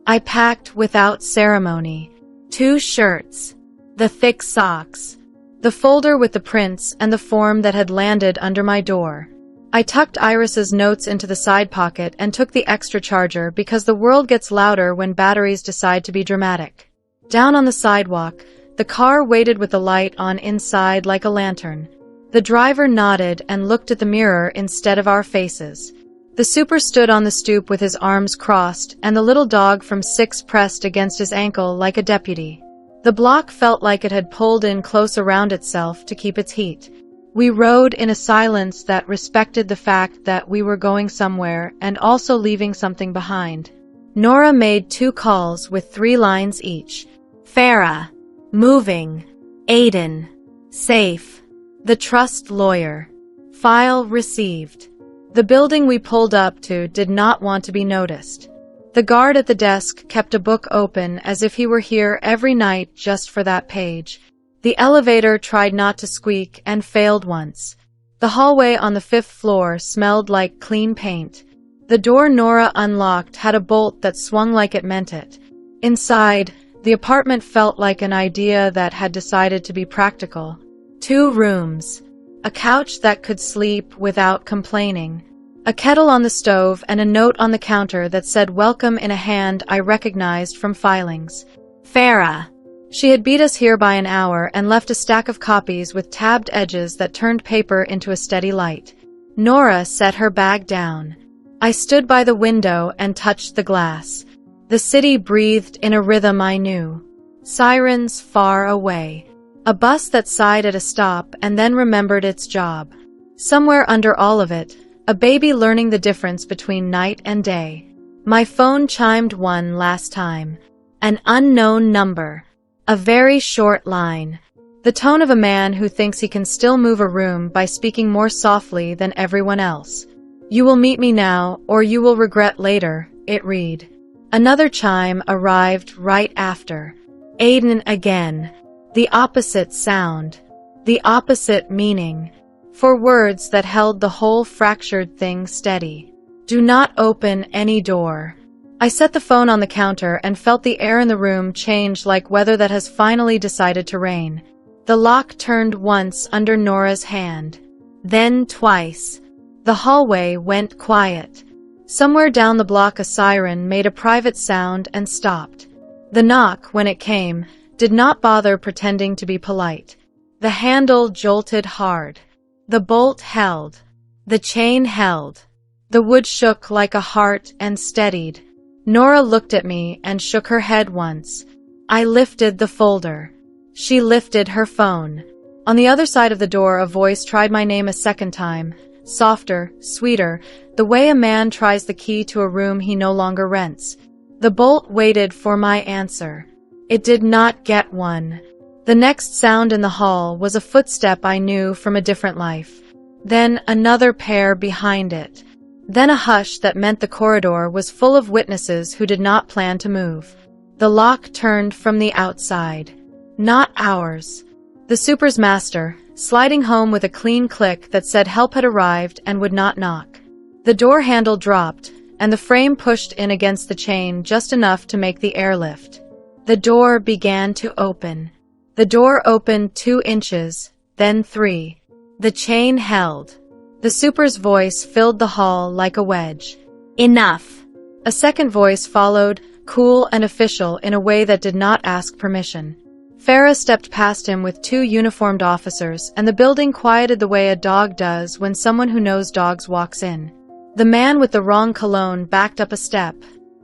I packed without ceremony. 2 shirts. The thick socks. The folder with the prints and the form that had landed under my door. I tucked Iris's notes into the side pocket and took the extra charger because the world gets louder when batteries decide to be dramatic. Down on the sidewalk, the car waited with the light on inside like a lantern. The driver nodded and looked at the mirror instead of our faces. The super stood on the stoop with his arms crossed, and the little dog from 6 pressed against his ankle like a deputy. The block felt like it had pulled in close around itself to keep its heat. We rode in a silence that respected the fact that we were going somewhere and also leaving something behind. Nora made 2 calls with 3 lines each. Farah. Moving. Aiden. Safe. The trust lawyer. File received. The building we pulled up to did not want to be noticed. The guard at the desk kept a book open as if he were here every night just for that page. The elevator tried not to squeak and failed once. The hallway on the 5th floor smelled like clean paint. The door Nora unlocked had a bolt that swung like it meant it. Inside, the apartment felt like an idea that had decided to be practical. 2 rooms. A couch that could sleep without complaining. A kettle on the stove and a note on the counter that said welcome in a hand I recognized from filings. Farah. She had beat us here by an hour and left a stack of copies with tabbed edges that turned paper into a steady light. Nora set her bag down. I stood by the window and touched the glass. The city breathed in a rhythm I knew. Sirens far away. A bus that sighed at a stop and then remembered its job. Somewhere under all of it, a baby learning the difference between night and day. My phone chimed one last time. An unknown number. A very short line. The tone of a man who thinks he can still move a room by speaking more softly than everyone else. You will meet me now, or you will regret later, it read. Another chime arrived right after. Aiden again. The opposite sound. The opposite meaning. For words that held the whole fractured thing steady. Do not open any door. I set the phone on the counter and felt the air in the room change like weather that has finally decided to rain. The lock turned once under Nora's hand. Then twice. The hallway went quiet. Somewhere down the block a siren made a private sound and stopped. The knock, when it came, did not bother pretending to be polite. The handle jolted hard. The bolt held. The chain held. The wood shook like a heart and steadied. Nora looked at me and shook her head once. I lifted the folder. She lifted her phone. On the other side of the door a voice tried my name a second time. Softer, sweeter, the way a man tries the key to a room he no longer rents. The bolt waited for my answer. It did not get one. The next sound in the hall was a footstep I knew from a different life. Then another pair behind it. Then a hush that meant the corridor was full of witnesses who did not plan to move. The lock turned from the outside. Not ours. The super's master, sliding home with a clean click that said help had arrived and would not knock. The door handle dropped, and the frame pushed in against the chain just enough to make the air lift. The door began to open. The door opened 2 inches, then 3. The chain held. The super's voice filled the hall like a wedge. Enough. A second voice followed, cool and official in a way that did not ask permission. Farah stepped past him with 2 uniformed officers, and the building quieted the way a dog does when someone who knows dogs walks in. The man with the wrong cologne backed up a step,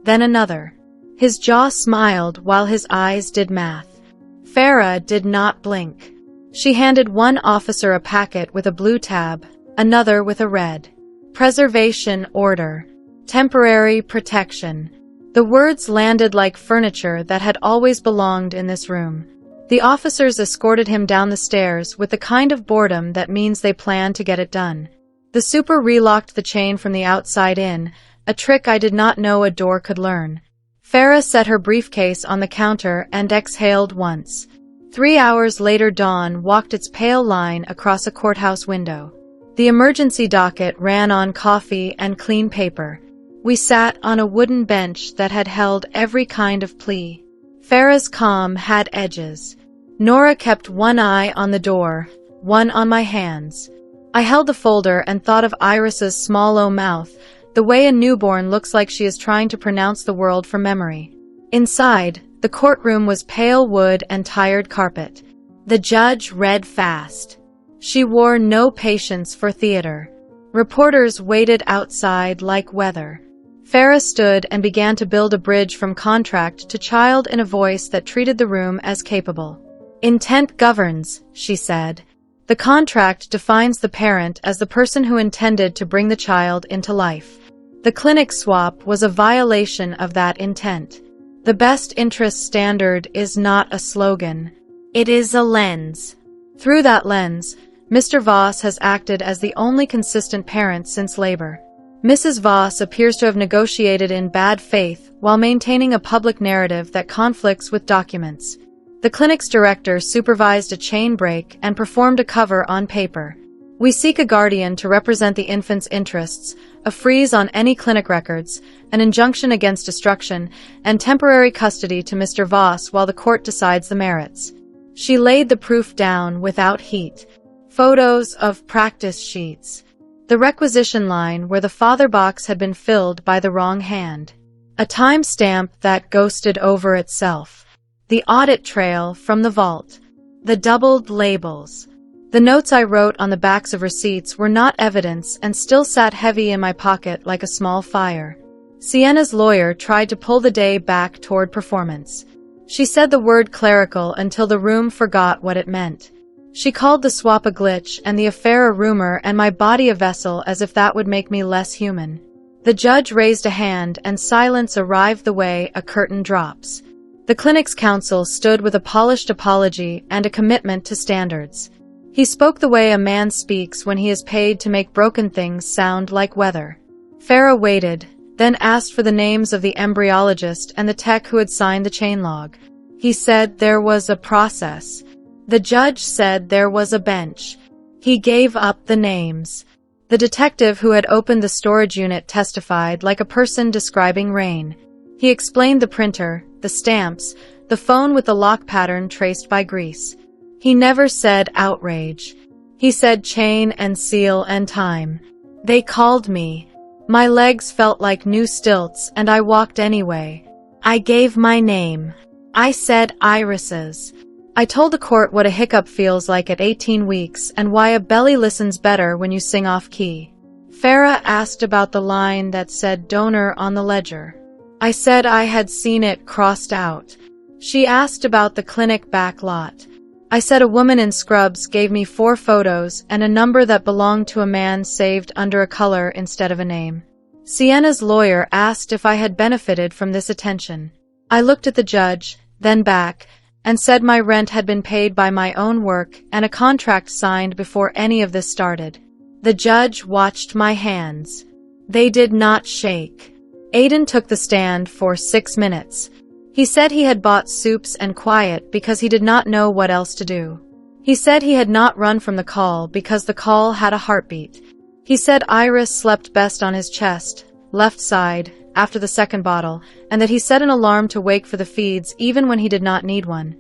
then another. His jaw smiled while his eyes did math. Farah did not blink. She handed one officer a packet with a blue tab, another with a red. Preservation order. Temporary protection. The words landed like furniture that had always belonged in this room. The officers escorted him down the stairs with the kind of boredom that means they plan to get it done. The super relocked the chain from the outside in, a trick I did not know a door could learn. Farah set her briefcase on the counter and exhaled once. 3 hours later dawn walked its pale line across a courthouse window. The emergency docket ran on coffee and clean paper. We sat on a wooden bench that had held every kind of plea. Farah's calm had edges. Nora kept one eye on the door, one on my hands. I held the folder and thought of Iris's small O mouth, the way a newborn looks like she is trying to pronounce the world from memory. Inside, the courtroom was pale wood and tired carpet. The judge read fast. She wore no patience for theater. Reporters waited outside like weather. Farah stood and began to build a bridge from contract to child in a voice that treated the room as capable. Intent governs, she said. The contract defines the parent as the person who intended to bring the child into life. The clinic swap was a violation of that intent. The best interest standard is not a slogan. It is a lens. Through that lens, Mr. Voss has acted as the only consistent parent since labor. Mrs. Voss appears to have negotiated in bad faith while maintaining a public narrative that conflicts with documents. The clinic's director supervised a chain break and performed a cover on paper. We seek a guardian to represent the infant's interests, a freeze on any clinic records, an injunction against destruction, and temporary custody to Mr. Voss while the court decides the merits. She laid the proof down without heat. Photos of practice sheets. The requisition line where the father box had been filled by the wrong hand. A timestamp that ghosted over itself. The audit trail from the vault. The doubled labels. The notes I wrote on the backs of receipts were not evidence and still sat heavy in my pocket like a small fire. Sienna's lawyer tried to pull the day back toward performance. She said the word clerical until the room forgot what it meant. She called the swap a glitch and the affair a rumor and my body a vessel, as if that would make me less human. The judge raised a hand and silence arrived the way a curtain drops. The clinic's counsel stood with a polished apology and a commitment to standards. He spoke the way a man speaks when he is paid to make broken things sound like weather. Farah waited, then asked for the names of the embryologist and the tech who had signed the chain log. He said there was a process. The judge said there was a bench. He gave up the names. The detective who had opened the storage unit testified like a person describing rain. He explained the printer, the stamps, the phone with the lock pattern traced by grease. He never said outrage. He said chain and seal and time. They called me. My legs felt like new stilts and I walked anyway. I gave my name. I said irises. I told the court what a hiccup feels like at 18 weeks and why a belly listens better when you sing off key. Farah asked about the line that said donor on the ledger. I said I had seen it crossed out. She asked about the clinic back lot. I said a woman in scrubs gave me 4 photos and a number that belonged to a man saved under a color instead of a name. Sienna's lawyer asked if I had benefited from this attention. I looked at the judge, then back, and said my rent had been paid by my own work and a contract signed before any of this started. The judge watched my hands. They did not shake. Aiden took the stand for 6 minutes. He said he had bought soups and quiet because he did not know what else to do. He said he had not run from the call because the call had a heartbeat. He said Iris slept best on his chest, left side, after the second bottle, and that he set an alarm to wake for the feeds even when he did not need one.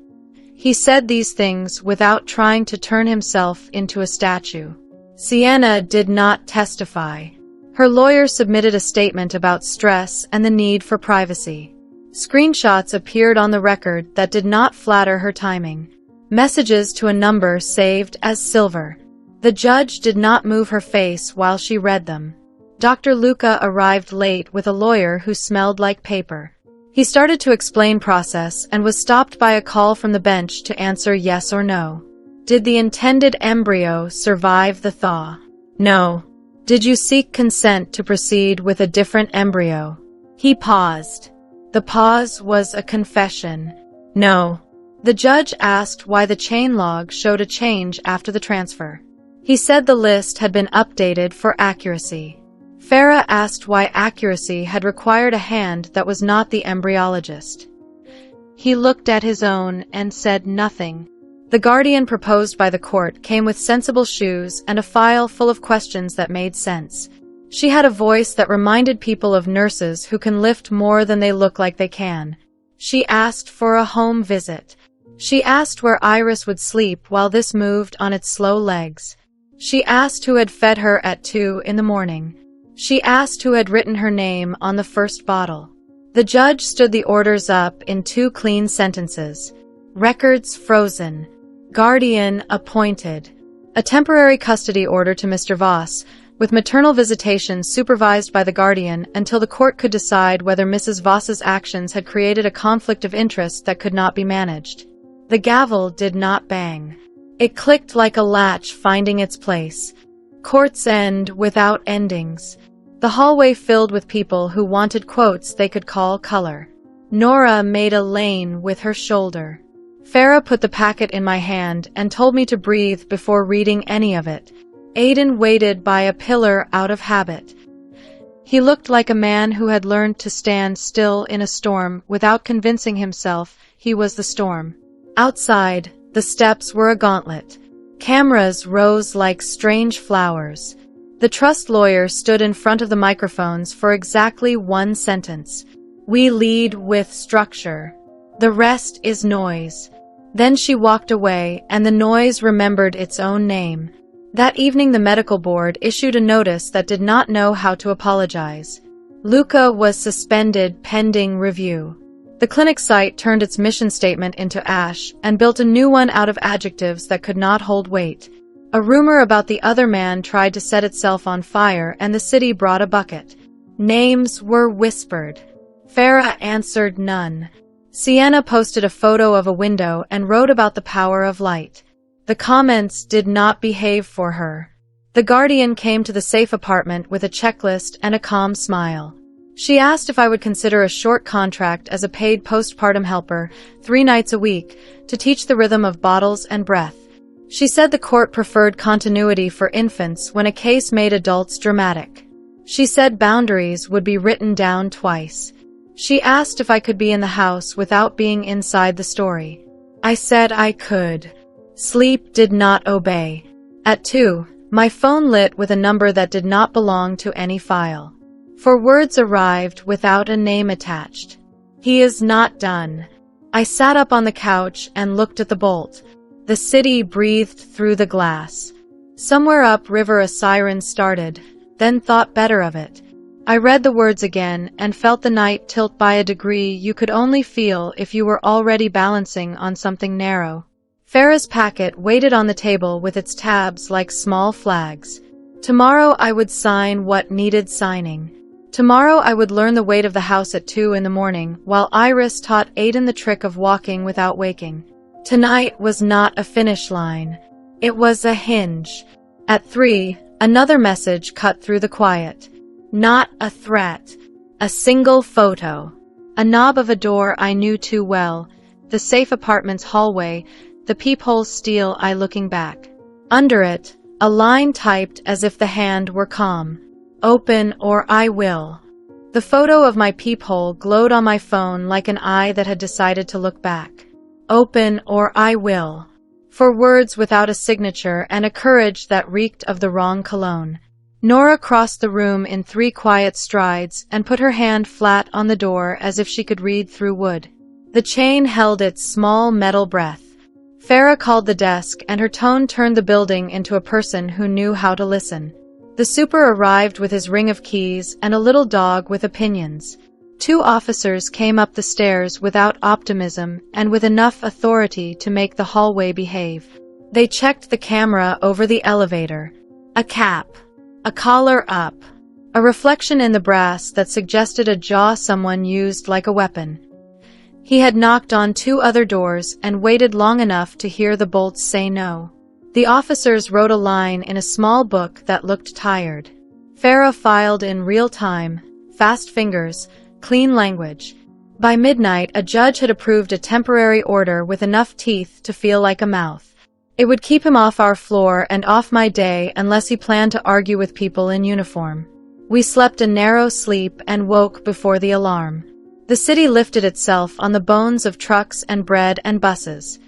He said these things without trying to turn himself into a statue. Sienna did not testify. Her lawyer submitted a statement about stress and the need for privacy. Screenshots appeared on the record that did not flatter her timing. Messages to a number saved as silver. The judge did not move her face while she read them. Dr. Luca arrived late with a lawyer who smelled like paper. He started to explain process and was stopped by a call from the bench to answer yes or no. Did the intended embryo survive the thaw? No. Did you seek consent to proceed with a different embryo? He paused. The pause was a confession. No. The judge asked why the chain log showed a change after the transfer. He said the list had been updated for accuracy. Farah asked why accuracy had required a hand that was not the embryologist. He looked at his own and said nothing. The guardian proposed by the court came with sensible shoes and a file full of questions that made sense. She had a voice that reminded people of nurses who can lift more than they look like they can. She asked for a home visit. She asked where Iris would sleep while this moved on its slow legs. She asked who had fed her at 2 in the morning. She asked who had written her name on the first bottle. The judge stood the orders up in 2 clean sentences. Records frozen. Guardian appointed. A temporary custody order to Mr. Voss, with maternal visitation supervised by the guardian until the court could decide whether Mrs. Voss's actions had created a conflict of interest that could not be managed. The gavel did not bang. It clicked like a latch finding its place. Courts end without endings. The hallway filled with people who wanted quotes they could call color. Nora made a lane with her shoulder. Farah put the packet in my hand and told me to breathe before reading any of it. Aiden waited by a pillar out of habit. He looked like a man who had learned to stand still in a storm without convincing himself he was the storm. Outside, the steps were a gauntlet. Cameras rose like strange flowers. The trust lawyer stood in front of the microphones for exactly one sentence. "We lead with structure. The rest is noise." Then she walked away, and the noise remembered its own name. That evening the medical board issued a notice that did not know how to apologize. Luca was suspended pending review. The clinic site turned its mission statement into ash and built a new one out of adjectives that could not hold weight. A rumor about the other man tried to set itself on fire, and the city brought a bucket. Names were whispered. Farah answered none. Sienna posted a photo of a window and wrote about the power of light. The comments did not behave for her. The guardian came to the safe apartment with a checklist and a calm smile. She asked if I would consider a short contract as a paid postpartum helper, 3 nights a week, to teach the rhythm of bottles and breath. She said the court preferred continuity for infants when a case made adults dramatic. She said boundaries would be written down twice. She asked if I could be in the house without being inside the story. I said I could. Sleep did not obey. At 2, my phone lit with a number that did not belong to any file. 4 words arrived without a name attached. "He is not done." I sat up on the couch and looked at the bolt. The city breathed through the glass. Somewhere upriver a siren started, then thought better of it. I read the words again and felt the night tilt by a degree you could only feel if you were already balancing on something narrow. Farah's packet waited on the table with its tabs like small flags. Tomorrow I would sign what needed signing. Tomorrow I would learn the weight of the house at 2 in the morning, while Iris taught Aiden the trick of walking without waking. Tonight was not a finish line. It was a hinge. At 3, another message cut through the quiet. Not a threat. A single photo. A knob of a door I knew too well. The safe apartment's hallway, the peephole steel eye looking back. Under it, a line typed as if the hand were calm. Open or I will. The photo of my peephole glowed on my phone like an eye that had decided to look back. Open or I will. 4 words without a signature and a courage that reeked of the wrong cologne. Nora crossed the room in 3 quiet strides and put her hand flat on the door as if she could read through wood. The chain held its small metal breath. Farah called the desk, and her tone turned the building into a person who knew how to listen. The super arrived with his ring of keys and a little dog with opinions. 2 officers came up the stairs without optimism and with enough authority to make the hallway behave. They checked the camera over the elevator. A cap. A collar up. A reflection in the brass that suggested a jaw someone used like a weapon. He had knocked on 2 other doors and waited long enough to hear the bolts say no. The officers wrote a line in a small book that looked tired. Farah filed in real time, fast fingers, clean language. By midnight, a judge had approved a temporary order with enough teeth to feel like a mouth. It would keep him off our floor and off my day unless he planned to argue with people in uniform. We slept a narrow sleep and woke before the alarm. The city lifted itself on the bones of trucks and bread and buses.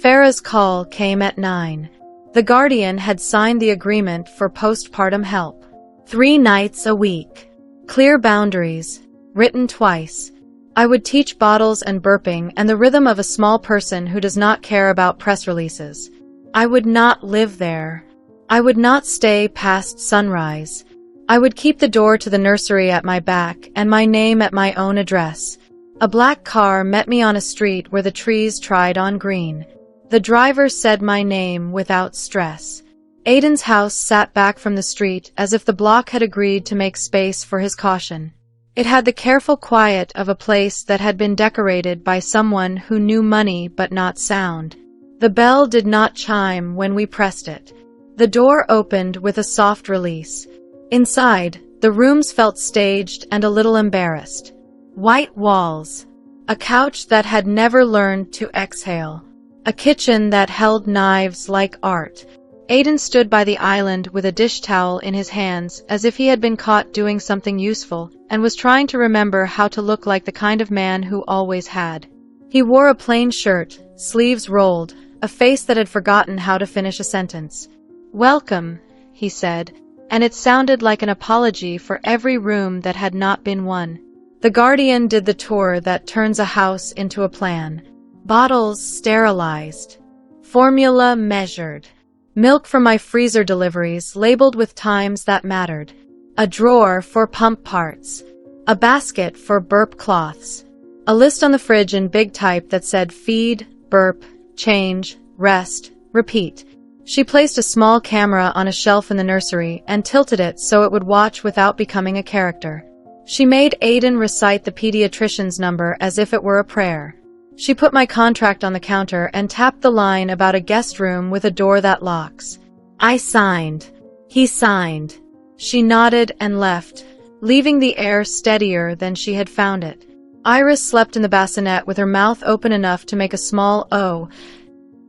Farah's call came at 9. The guardian had signed the agreement for postpartum help. 3 nights a week. Clear boundaries. Written twice. I would teach bottles and burping and the rhythm of a small person who does not care about press releases. I would not live there. I would not stay past sunrise. I would keep the door to the nursery at my back and my name at my own address. A black car met me on a street where the trees tried on green. The driver said my name without stress. Aiden's house sat back from the street as if the block had agreed to make space for his caution. It had the careful quiet of a place that had been decorated by someone who knew money but not sound. The bell did not chime when we pressed it. The door opened with a soft release. Inside, The rooms felt staged and a little embarrassed. White walls. A couch that had never learned to exhale. A kitchen that held knives like art. Aiden stood by the island with a dish towel in his hands, as if he had been caught doing something useful, and was trying to remember how to look like the kind of man who always had. He wore a plain shirt, sleeves rolled, a face that had forgotten how to finish a sentence. "Welcome," he said, and it sounded like an apology for every room that had not been won. The Guardian did the tour that turns a house into a plan. Bottles sterilized. Formula measured. Milk from my freezer deliveries labeled with times that mattered. A drawer for pump parts. A basket for burp cloths. A list on the fridge in big type that said feed, burp, change, rest, repeat. She placed a small camera on a shelf in the nursery and tilted it so it would watch without becoming a character. She made Aiden recite the pediatrician's number as if it were a prayer. She put my contract on the counter and tapped the line about a guest room with a door that locks. I signed. He signed. She nodded and left, leaving the air steadier than she had found it. Iris slept in the bassinet with her mouth open enough to make a small O.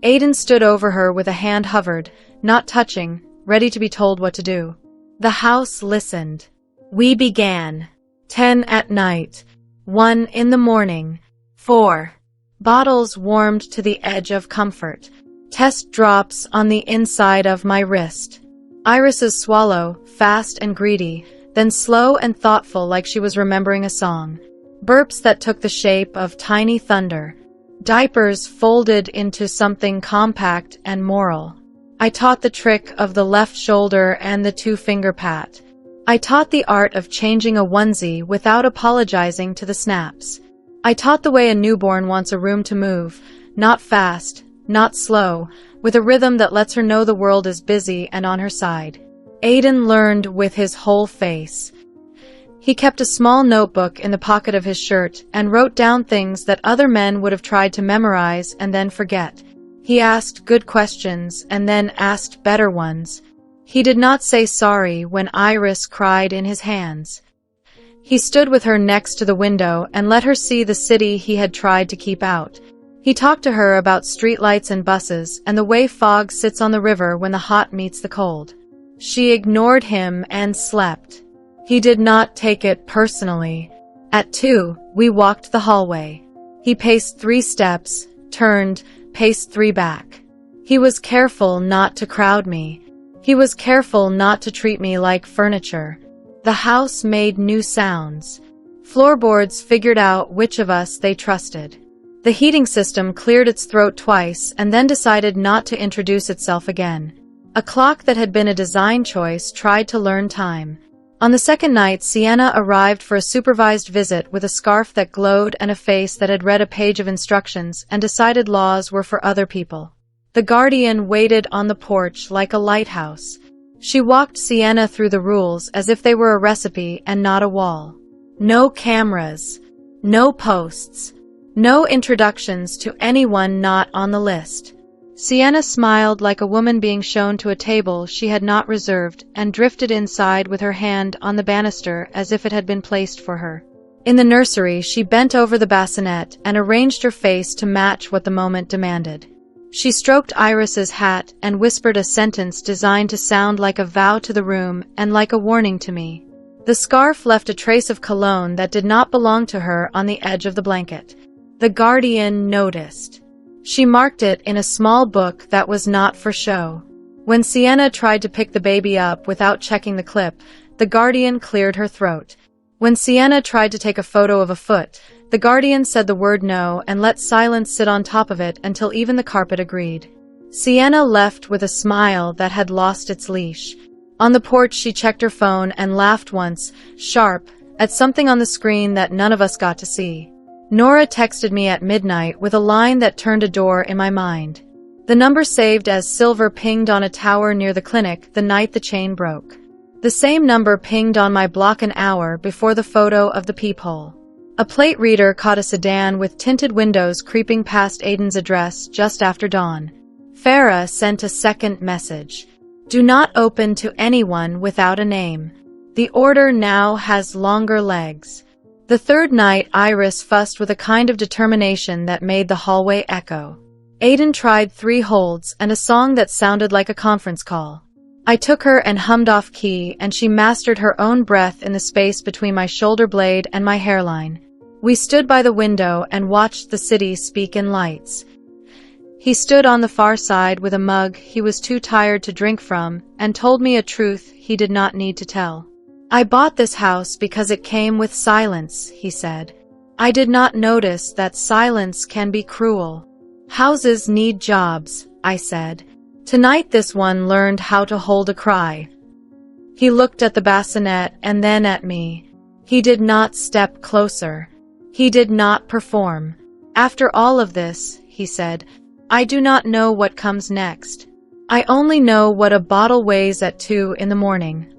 Aiden stood over her with a hand hovered, not touching, ready to be told what to do. The house listened. We began. 10 at night. 1 in the morning. 4. Bottles warmed to the edge of comfort. Test drops on the inside of my wrist. Iris's swallow, fast and greedy, then slow and thoughtful like she was remembering a song. Burps that took the shape of tiny thunder. Diapers folded into something compact and moral. I taught the trick of the left shoulder and the two-finger pat. I taught the art of changing a onesie without apologizing to the snaps. I taught the way a newborn wants a room to move, not fast, not slow, with a rhythm that lets her know the world is busy and on her side. Aiden learned with his whole face. He kept a small notebook in the pocket of his shirt and wrote down things that other men would have tried to memorize and then forget. He asked good questions and then asked better ones. He did not say sorry when Iris cried in his hands. He stood with her next to the window and let her see the city he had tried to keep out. He talked to her about streetlights and buses and the way fog sits on the river when the hot meets the cold. She ignored him and slept. He did not take it personally. At 2, we walked the hallway. He paced 3 steps, turned, paced 3 back. He was careful not to crowd me. He was careful not to treat me like furniture. The house made new sounds. Floorboards figured out which of us they trusted. The heating system cleared its throat twice and then decided not to introduce itself again. A clock that had been a design choice tried to learn time. On the second night, Sienna arrived for a supervised visit with a scarf that glowed and a face that had read a page of instructions and decided laws were for other people. The Guardian waited on the porch like a lighthouse. She walked Sienna through the rules as if they were a recipe and not a wall. No cameras. No posts. No introductions to anyone not on the list. Sienna smiled like a woman being shown to a table she had not reserved and drifted inside with her hand on the banister as if it had been placed for her. In the nursery, she bent over the bassinet and arranged her face to match what the moment demanded. She stroked Iris's hat and whispered a sentence designed to sound like a vow to the room and like a warning to me. The scarf left a trace of cologne that did not belong to her on the edge of the blanket. The Guardian noticed. She marked it in a small book that was not for show. When Sienna tried to pick the baby up without checking the clip, the Guardian cleared her throat. When Sienna tried to take a photo of a foot, the Guardian said the word no and let silence sit on top of it until even the carpet agreed. Sienna left with a smile that had lost its leash. On the porch, she checked her phone and laughed once, sharp, at something on the screen that none of us got to see. Nora texted me at midnight with a line that turned a door in my mind. The number saved as silver pinged on a tower near the clinic the night the chain broke. The same number pinged on my block an hour before the photo of the peephole. A plate reader caught a sedan with tinted windows creeping past Aiden's address just after dawn. Farah sent a second message. Do not open to anyone without a name. The order now has longer legs. The third night, Iris fussed with a kind of determination that made the hallway echo. Aiden tried 3 holds and a song that sounded like a conference call. I took her and hummed off key, and she mastered her own breath in the space between my shoulder blade and my hairline. We stood by the window and watched the city speak in lights. He stood on the far side with a mug he was too tired to drink from and told me a truth he did not need to tell. I bought this house because it came with silence, he said. I did not notice that silence can be cruel. Houses need jobs, I said. Tonight this one learned how to hold a cry. He looked at the bassinet and then at me. He did not step closer. He did not perform. After all of this, he said, I do not know what comes next. I only know what a bottle weighs at 2 in the morning.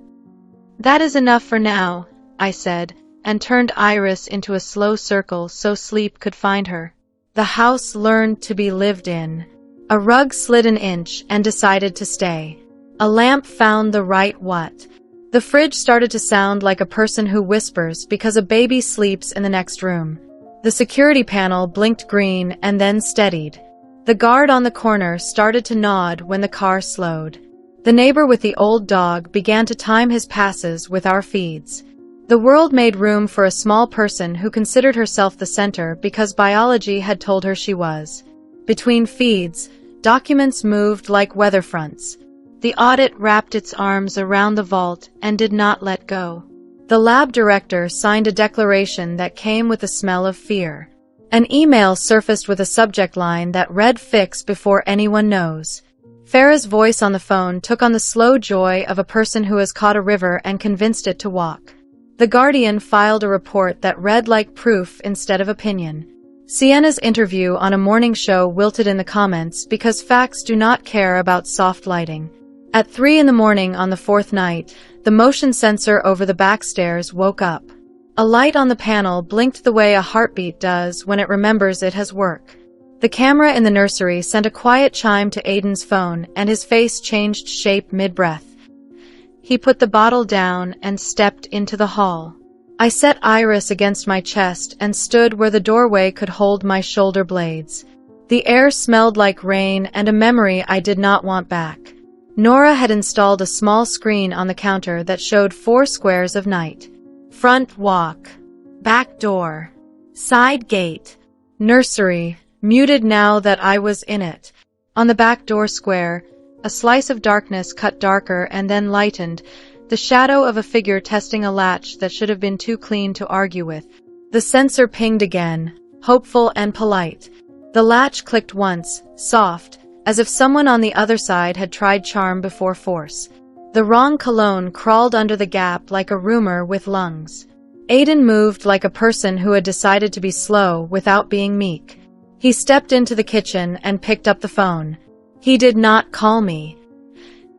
That is enough for now, I said, and turned Iris into a slow circle so sleep could find her. The house learned to be lived in. A rug slid an inch and decided to stay. A lamp found the right what. The fridge started to sound like a person who whispers because a baby sleeps in the next room. The security panel blinked green and then steadied. The guard on the corner started to nod when the car slowed. The neighbor with the old dog began to time his passes with our feeds. The world made room for a small person who considered herself the center because biology had told her she was. Between feeds, documents moved like weather fronts. The audit wrapped its arms around the vault and did not let go. The lab director signed a declaration that came with the smell of fear. An email surfaced with a subject line that read "Fix before anyone knows." Farah's voice on the phone took on the slow joy of a person who has caught a river and convinced it to walk. The Guardian filed a report that read like proof instead of opinion. Sienna's interview on a morning show wilted in the comments because facts do not care about soft lighting. At 3 in the morning on the 4th night, the motion sensor over the back stairs woke up. A light on the panel blinked the way a heartbeat does when it remembers it has work. The camera in the nursery sent a quiet chime to Aiden's phone, and his face changed shape mid-breath. He put the bottle down and stepped into the hall. I set Iris against my chest and stood where the doorway could hold my shoulder blades. The air smelled like rain and a memory I did not want back. Nora had installed a small screen on the counter that showed 4 squares of night. Front walk, back door, side gate, nursery, muted now that I was in it. On the back door square, a slice of darkness cut darker and then lightened, the shadow of a figure testing a latch that should have been too clean to argue with. The sensor pinged again, hopeful and polite. The latch clicked once, soft, as if someone on the other side had tried charm before force. The wrong cologne crawled under the gap like a rumor with lungs. Aiden moved like a person who had decided to be slow without being meek. He stepped into the kitchen and picked up the phone. He did not call me.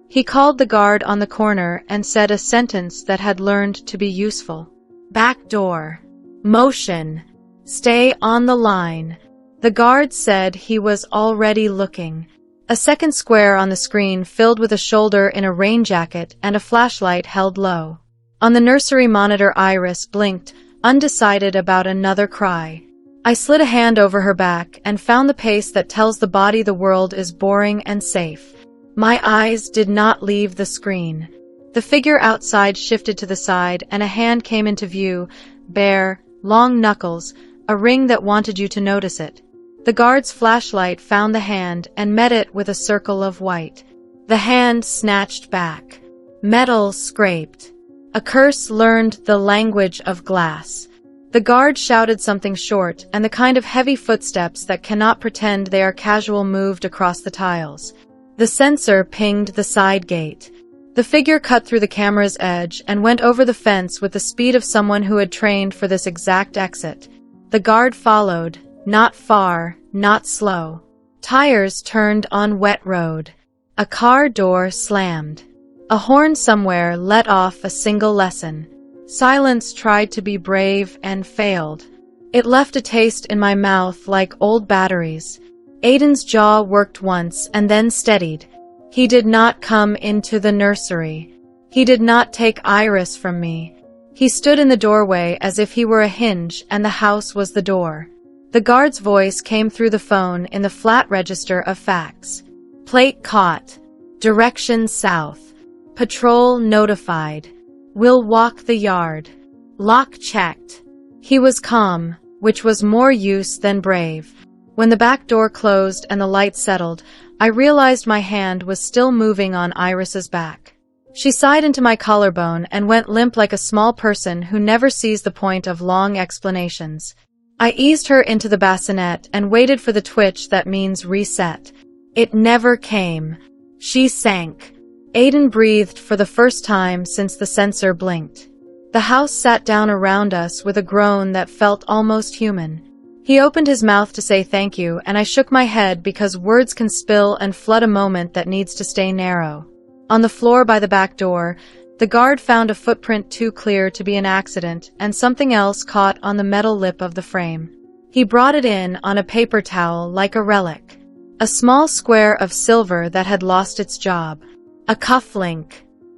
He called the guard on the corner and said a sentence that had learned to be useful. Back door. Motion. Stay on the line. The guard said he was already looking. A second square on the screen filled with a shoulder in a rain jacket and a flashlight held low. On the nursery monitor, Iris blinked, undecided about another cry. I slid a hand over her back and found the pace that tells the body the world is boring and safe. My eyes did not leave the screen. The figure outside shifted to the side and a hand came into view, bare, long knuckles, a ring that wanted you to notice it. The guard's flashlight found the hand and met it with a circle of white. The hand snatched back. Metal scraped. A curse learned the language of glass. The guard shouted something short, and the kind of heavy footsteps that cannot pretend they are casual moved across the tiles. The sensor pinged the side gate. The figure cut through the camera's edge and went over the fence with the speed of someone who had trained for this exact exit. The guard followed. Not far, not slow. Tires turned on wet road. A car door slammed. A horn somewhere let off a single lesson. Silence tried to be brave and failed. It left a taste in my mouth like old batteries. Aiden's jaw worked once and then steadied. He did not come into the nursery. He did not take Iris from me. He stood in the doorway as if he were a hinge and the house was the door. The guard's voice came through the phone in the flat register of facts. Plate caught. Direction south. Patrol notified. Will walk the yard. Lock checked. He was calm, which was more use than brave. When the back door closed and the light settled, I realized my hand was still moving on Iris's back. She sighed into my collarbone and went limp like a small person who never sees the point of long explanations. I eased her into the bassinet and waited for the twitch that means reset. It never came. She sank. Aiden breathed for the first time since the sensor blinked. The house sat down around us with a groan that felt almost human. He opened his mouth to say thank you, and I shook my head because words can spill and flood a moment that needs to stay narrow. On the floor by the back door, the guard found a footprint too clear to be an accident and something else caught on the metal lip of the frame. He brought it in on a paper towel like a relic. A small square of silver that had lost its job. A cufflink.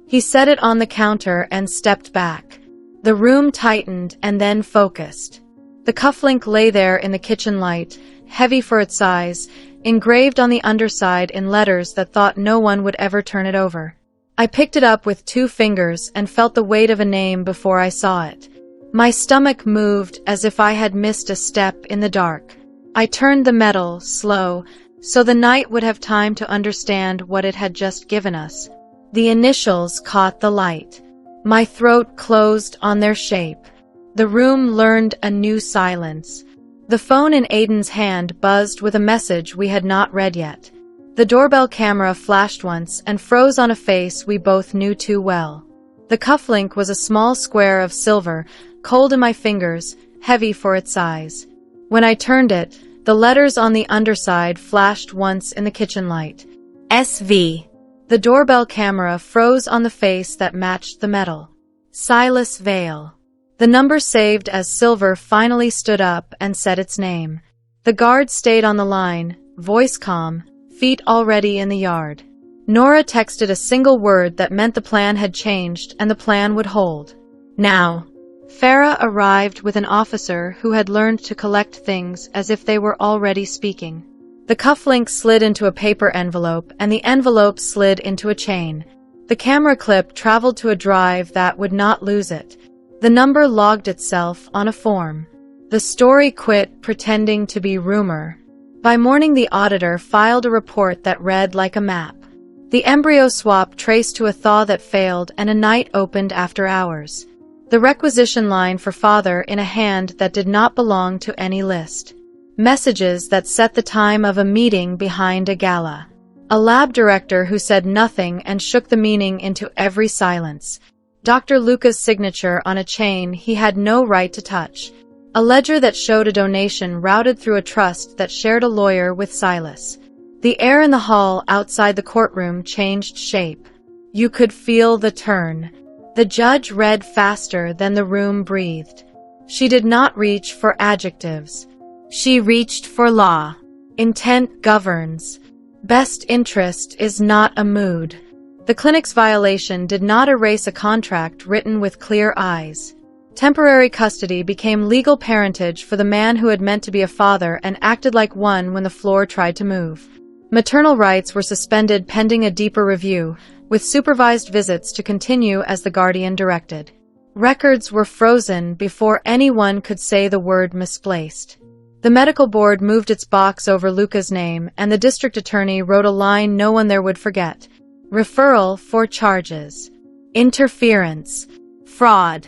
He set it on the counter and stepped back. The room tightened and then focused. The cufflink lay there in the kitchen light, heavy for its size, engraved on the underside in letters that thought no one would ever turn it over. I picked it up with 2 fingers and felt the weight of a name before I saw it. My stomach moved as if I had missed a step in the dark. I turned the metal, slow, so the night would have time to understand what it had just given us. The initials caught the light. My throat closed on their shape. The room learned a new silence. The phone in Aiden's hand buzzed with a message we had not read yet. The doorbell camera flashed once and froze on a face we both knew too well. The cufflink was a small square of silver, cold in my fingers, heavy for its size. When I turned it, the letters on the underside flashed once in the kitchen light. SV. The doorbell camera froze on the face that matched the metal. Silas Vale. The number saved as silver finally stood up and said its name. The guard stayed on the line, voice calm, feet already in the yard. Nora texted a single word that meant the plan had changed and the plan would hold. Now. Farah arrived with an officer who had learned to collect things as if they were already speaking. The cufflink slid into a paper envelope and the envelope slid into a chain. The camera clip traveled to a drive that would not lose it. The number logged itself on a form. The story quit pretending to be rumor. By morning the auditor filed a report that read like a map. The embryo swap traced to a thaw that failed and a night opened after hours. The requisition line for father in a hand that did not belong to any list. Messages that set the time of a meeting behind a gala. A lab director who said nothing and shook the meaning into every silence. Dr. Luca's signature on a chain he had no right to touch. A ledger that showed a donation routed through a trust that shared a lawyer with Silas. The air in the hall outside the courtroom changed shape. You could feel the turn. The judge read faster than the room breathed. She did not reach for adjectives. She reached for law. Intent governs. Best interest is not a mood. The clinic's violation did not erase a contract written with clear eyes. Temporary custody became legal parentage for the man who had meant to be a father and acted like one when the floor tried to move. Maternal rights were suspended pending a deeper review, with supervised visits to continue as the guardian directed. Records were frozen before anyone could say the word misplaced. The medical board moved its box over Luca's name, and the district attorney wrote a line no one there would forget. Referral for charges. Interference. Fraud.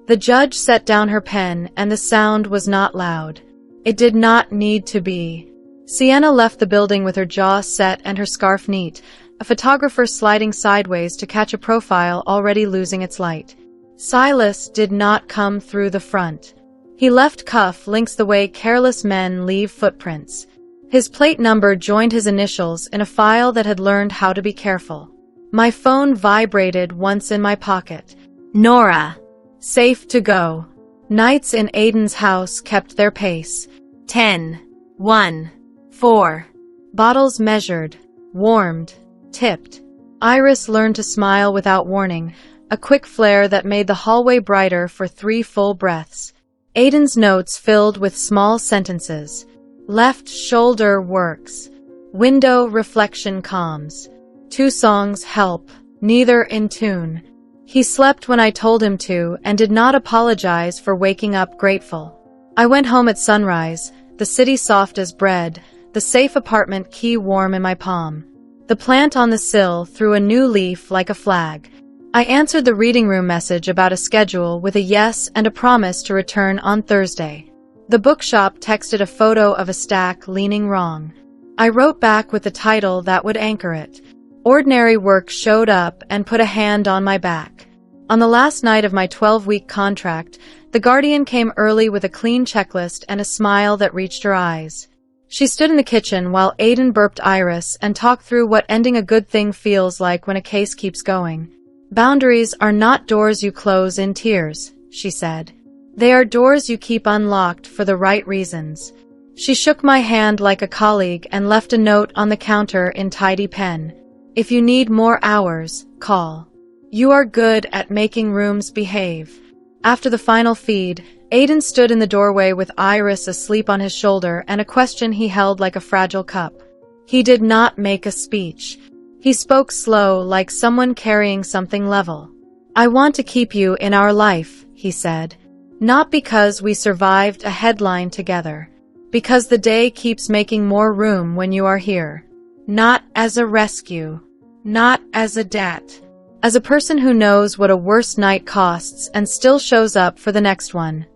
The judge set down her pen, and the sound was not loud. It did not need to be. Sienna left the building with her jaw set and her scarf neat, a photographer sliding sideways to catch a profile already losing its light. Silas did not come through the front. He left cuff links the way careless men leave footprints. His plate number joined his initials in a file that had learned how to be careful. My phone vibrated once in my pocket. Nora. Safe to go. Nights in Aiden's house kept their pace. 10, 1, 4. Bottles measured, warmed, tipped. Iris learned to smile without warning, a quick flare that made the hallway brighter for 3 full breaths. Aiden's notes filled with small sentences. Left shoulder works. Window reflection calms. 2 songs help, neither in tune. He slept when I told him to and did not apologize for waking up grateful. I went home at sunrise, the city soft as bread, the safe apartment key warm in my palm. The plant on the sill threw a new leaf like a flag. I answered the reading room message about a schedule with a yes and a promise to return on Thursday. The bookshop texted a photo of a stack leaning wrong. I wrote back with the title that would anchor it. Ordinary Work showed up and put a hand on my back. On the last night of my 12-week contract, the guardian came early with a clean checklist and a smile that reached her eyes. She stood in the kitchen while Aiden burped Iris and talked through what ending a good thing feels like when a case keeps going. Boundaries are not doors you close in tears, she said. They are doors you keep unlocked for the right reasons. She shook my hand like a colleague and left a note on the counter in tidy pen. If you need more hours, call. You are good at making rooms behave. After the final feed, Aiden stood in the doorway with Iris asleep on his shoulder and a question he held like a fragile cup. He did not make a speech. He spoke slow, like someone carrying something level. I want to keep you in our life, he said. Not because we survived a headline together. Because the day keeps making more room when you are here. Not as a rescue. Not as a debt. As a person who knows what a worst night costs and still shows up for the next one.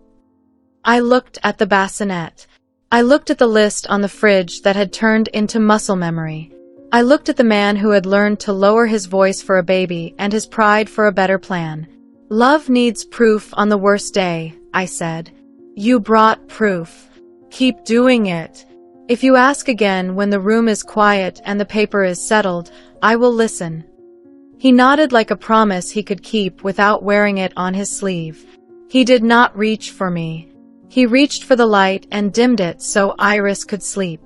I looked at the bassinet. I looked at the list on the fridge that had turned into muscle memory. I looked at the man who had learned to lower his voice for a baby and his pride for a better plan. Love needs proof on the worst day, I said. You brought proof. Keep doing it. If you ask again when the room is quiet and the paper is settled, I will listen. He nodded like a promise he could keep without wearing it on his sleeve. He did not reach for me. He reached for the light and dimmed it so Iris could sleep.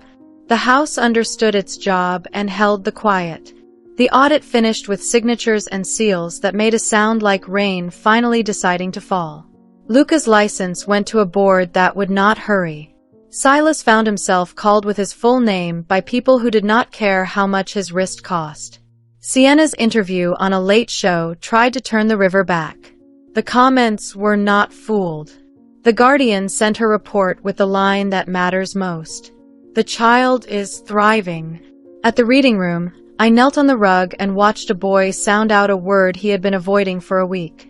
The house understood its job and held the quiet. The audit finished with signatures and seals that made a sound like rain finally deciding to fall. Luca's license went to a board that would not hurry. Silas found himself called with his full name by people who did not care how much his wrist cost. Sienna's interview on a late show tried to turn the river back. The comments were not fooled. The Guardian sent her report with the line that matters most. The child is thriving. At the reading room, I knelt on the rug and watched a boy sound out a word he had been avoiding for a week.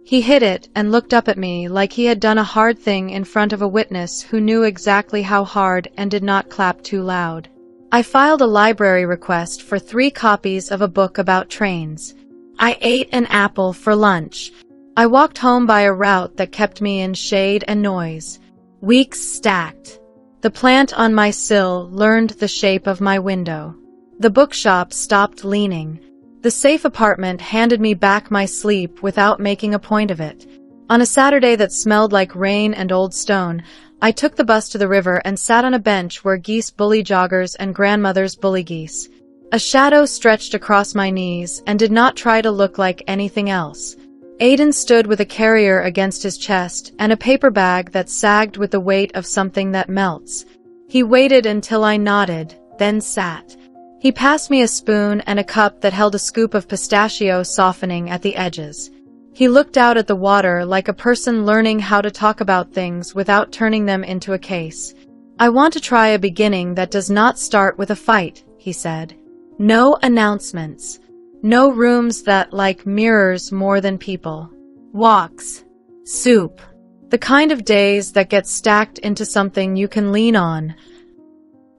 He hid it and looked up at me like he had done a hard thing in front of a witness who knew exactly how hard and did not clap too loud. I filed a library request for 3 copies of a book about trains. I ate an apple for lunch. I walked home by a route that kept me in shade and noise. Weeks stacked. The plant on my sill learned the shape of my window. The bookshop stopped leaning. The safe apartment handed me back my sleep without making a point of it. On a Saturday that smelled like rain and old stone, I took the bus to the river and sat on a bench where geese bully joggers and grandmothers bully geese. A shadow stretched across my knees and did not try to look like anything else. Aiden stood with a carrier against his chest and a paper bag that sagged with the weight of something that melts. He waited until I nodded, then sat. He passed me a spoon and a cup that held a scoop of pistachio softening at the edges. He looked out at the water like a person learning how to talk about things without turning them into a case. I want to try a beginning that does not start with a fight, he said. No announcements. No rooms that like mirrors more than people. Walks. Soup. The kind of days that get stacked into something you can lean on.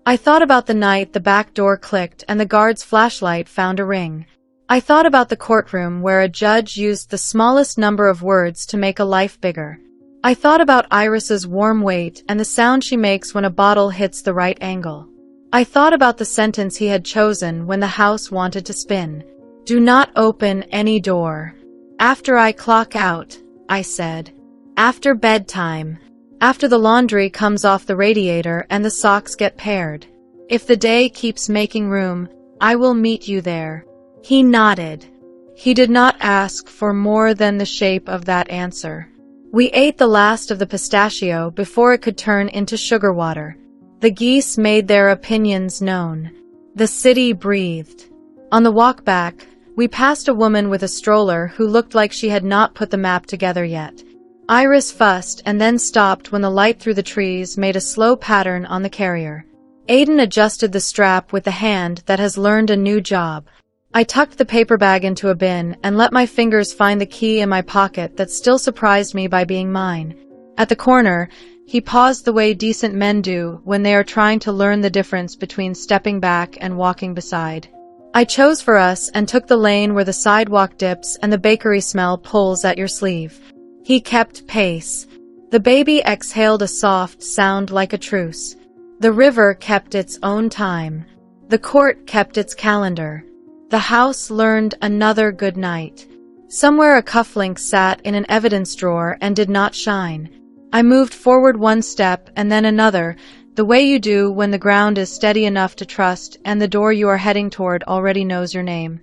I thought about the night the back door clicked and the guard's flashlight found a ring. I thought about the courtroom where a judge used the smallest number of words to make a life bigger. I thought about Iris's warm weight and the sound she makes when a bottle hits the right angle. I thought about the sentence he had chosen when the house wanted to spin. Do not open any door. After I clock out, I said. After bedtime. After the laundry comes off the radiator and the socks get paired. If the day keeps making room, I will meet you there. He nodded. He did not ask for more than the shape of that answer. We ate the last of the pistachio before it could turn into sugar water. The geese made their opinions known. The city breathed. On the walk back, we passed a woman with a stroller who looked like she had not put the map together yet. Iris fussed and then stopped when the light through the trees made a slow pattern on the carrier. Aiden adjusted the strap with the hand that has learned a new job. I tucked the paper bag into a bin and let my fingers find the key in my pocket that still surprised me by being mine. At the corner, he paused the way decent men do when they are trying to learn the difference between stepping back and walking beside. I chose for us and took the lane where the sidewalk dips and the bakery smell pulls at your sleeve. He kept pace. The baby exhaled a soft sound like a truce. The river kept its own time. The court kept its calendar. The house learned another good night. Somewhere a cufflink sat in an evidence drawer and did not shine. I moved forward one step and then another, the way you do when the ground is steady enough to trust and the door you are heading toward already knows your name.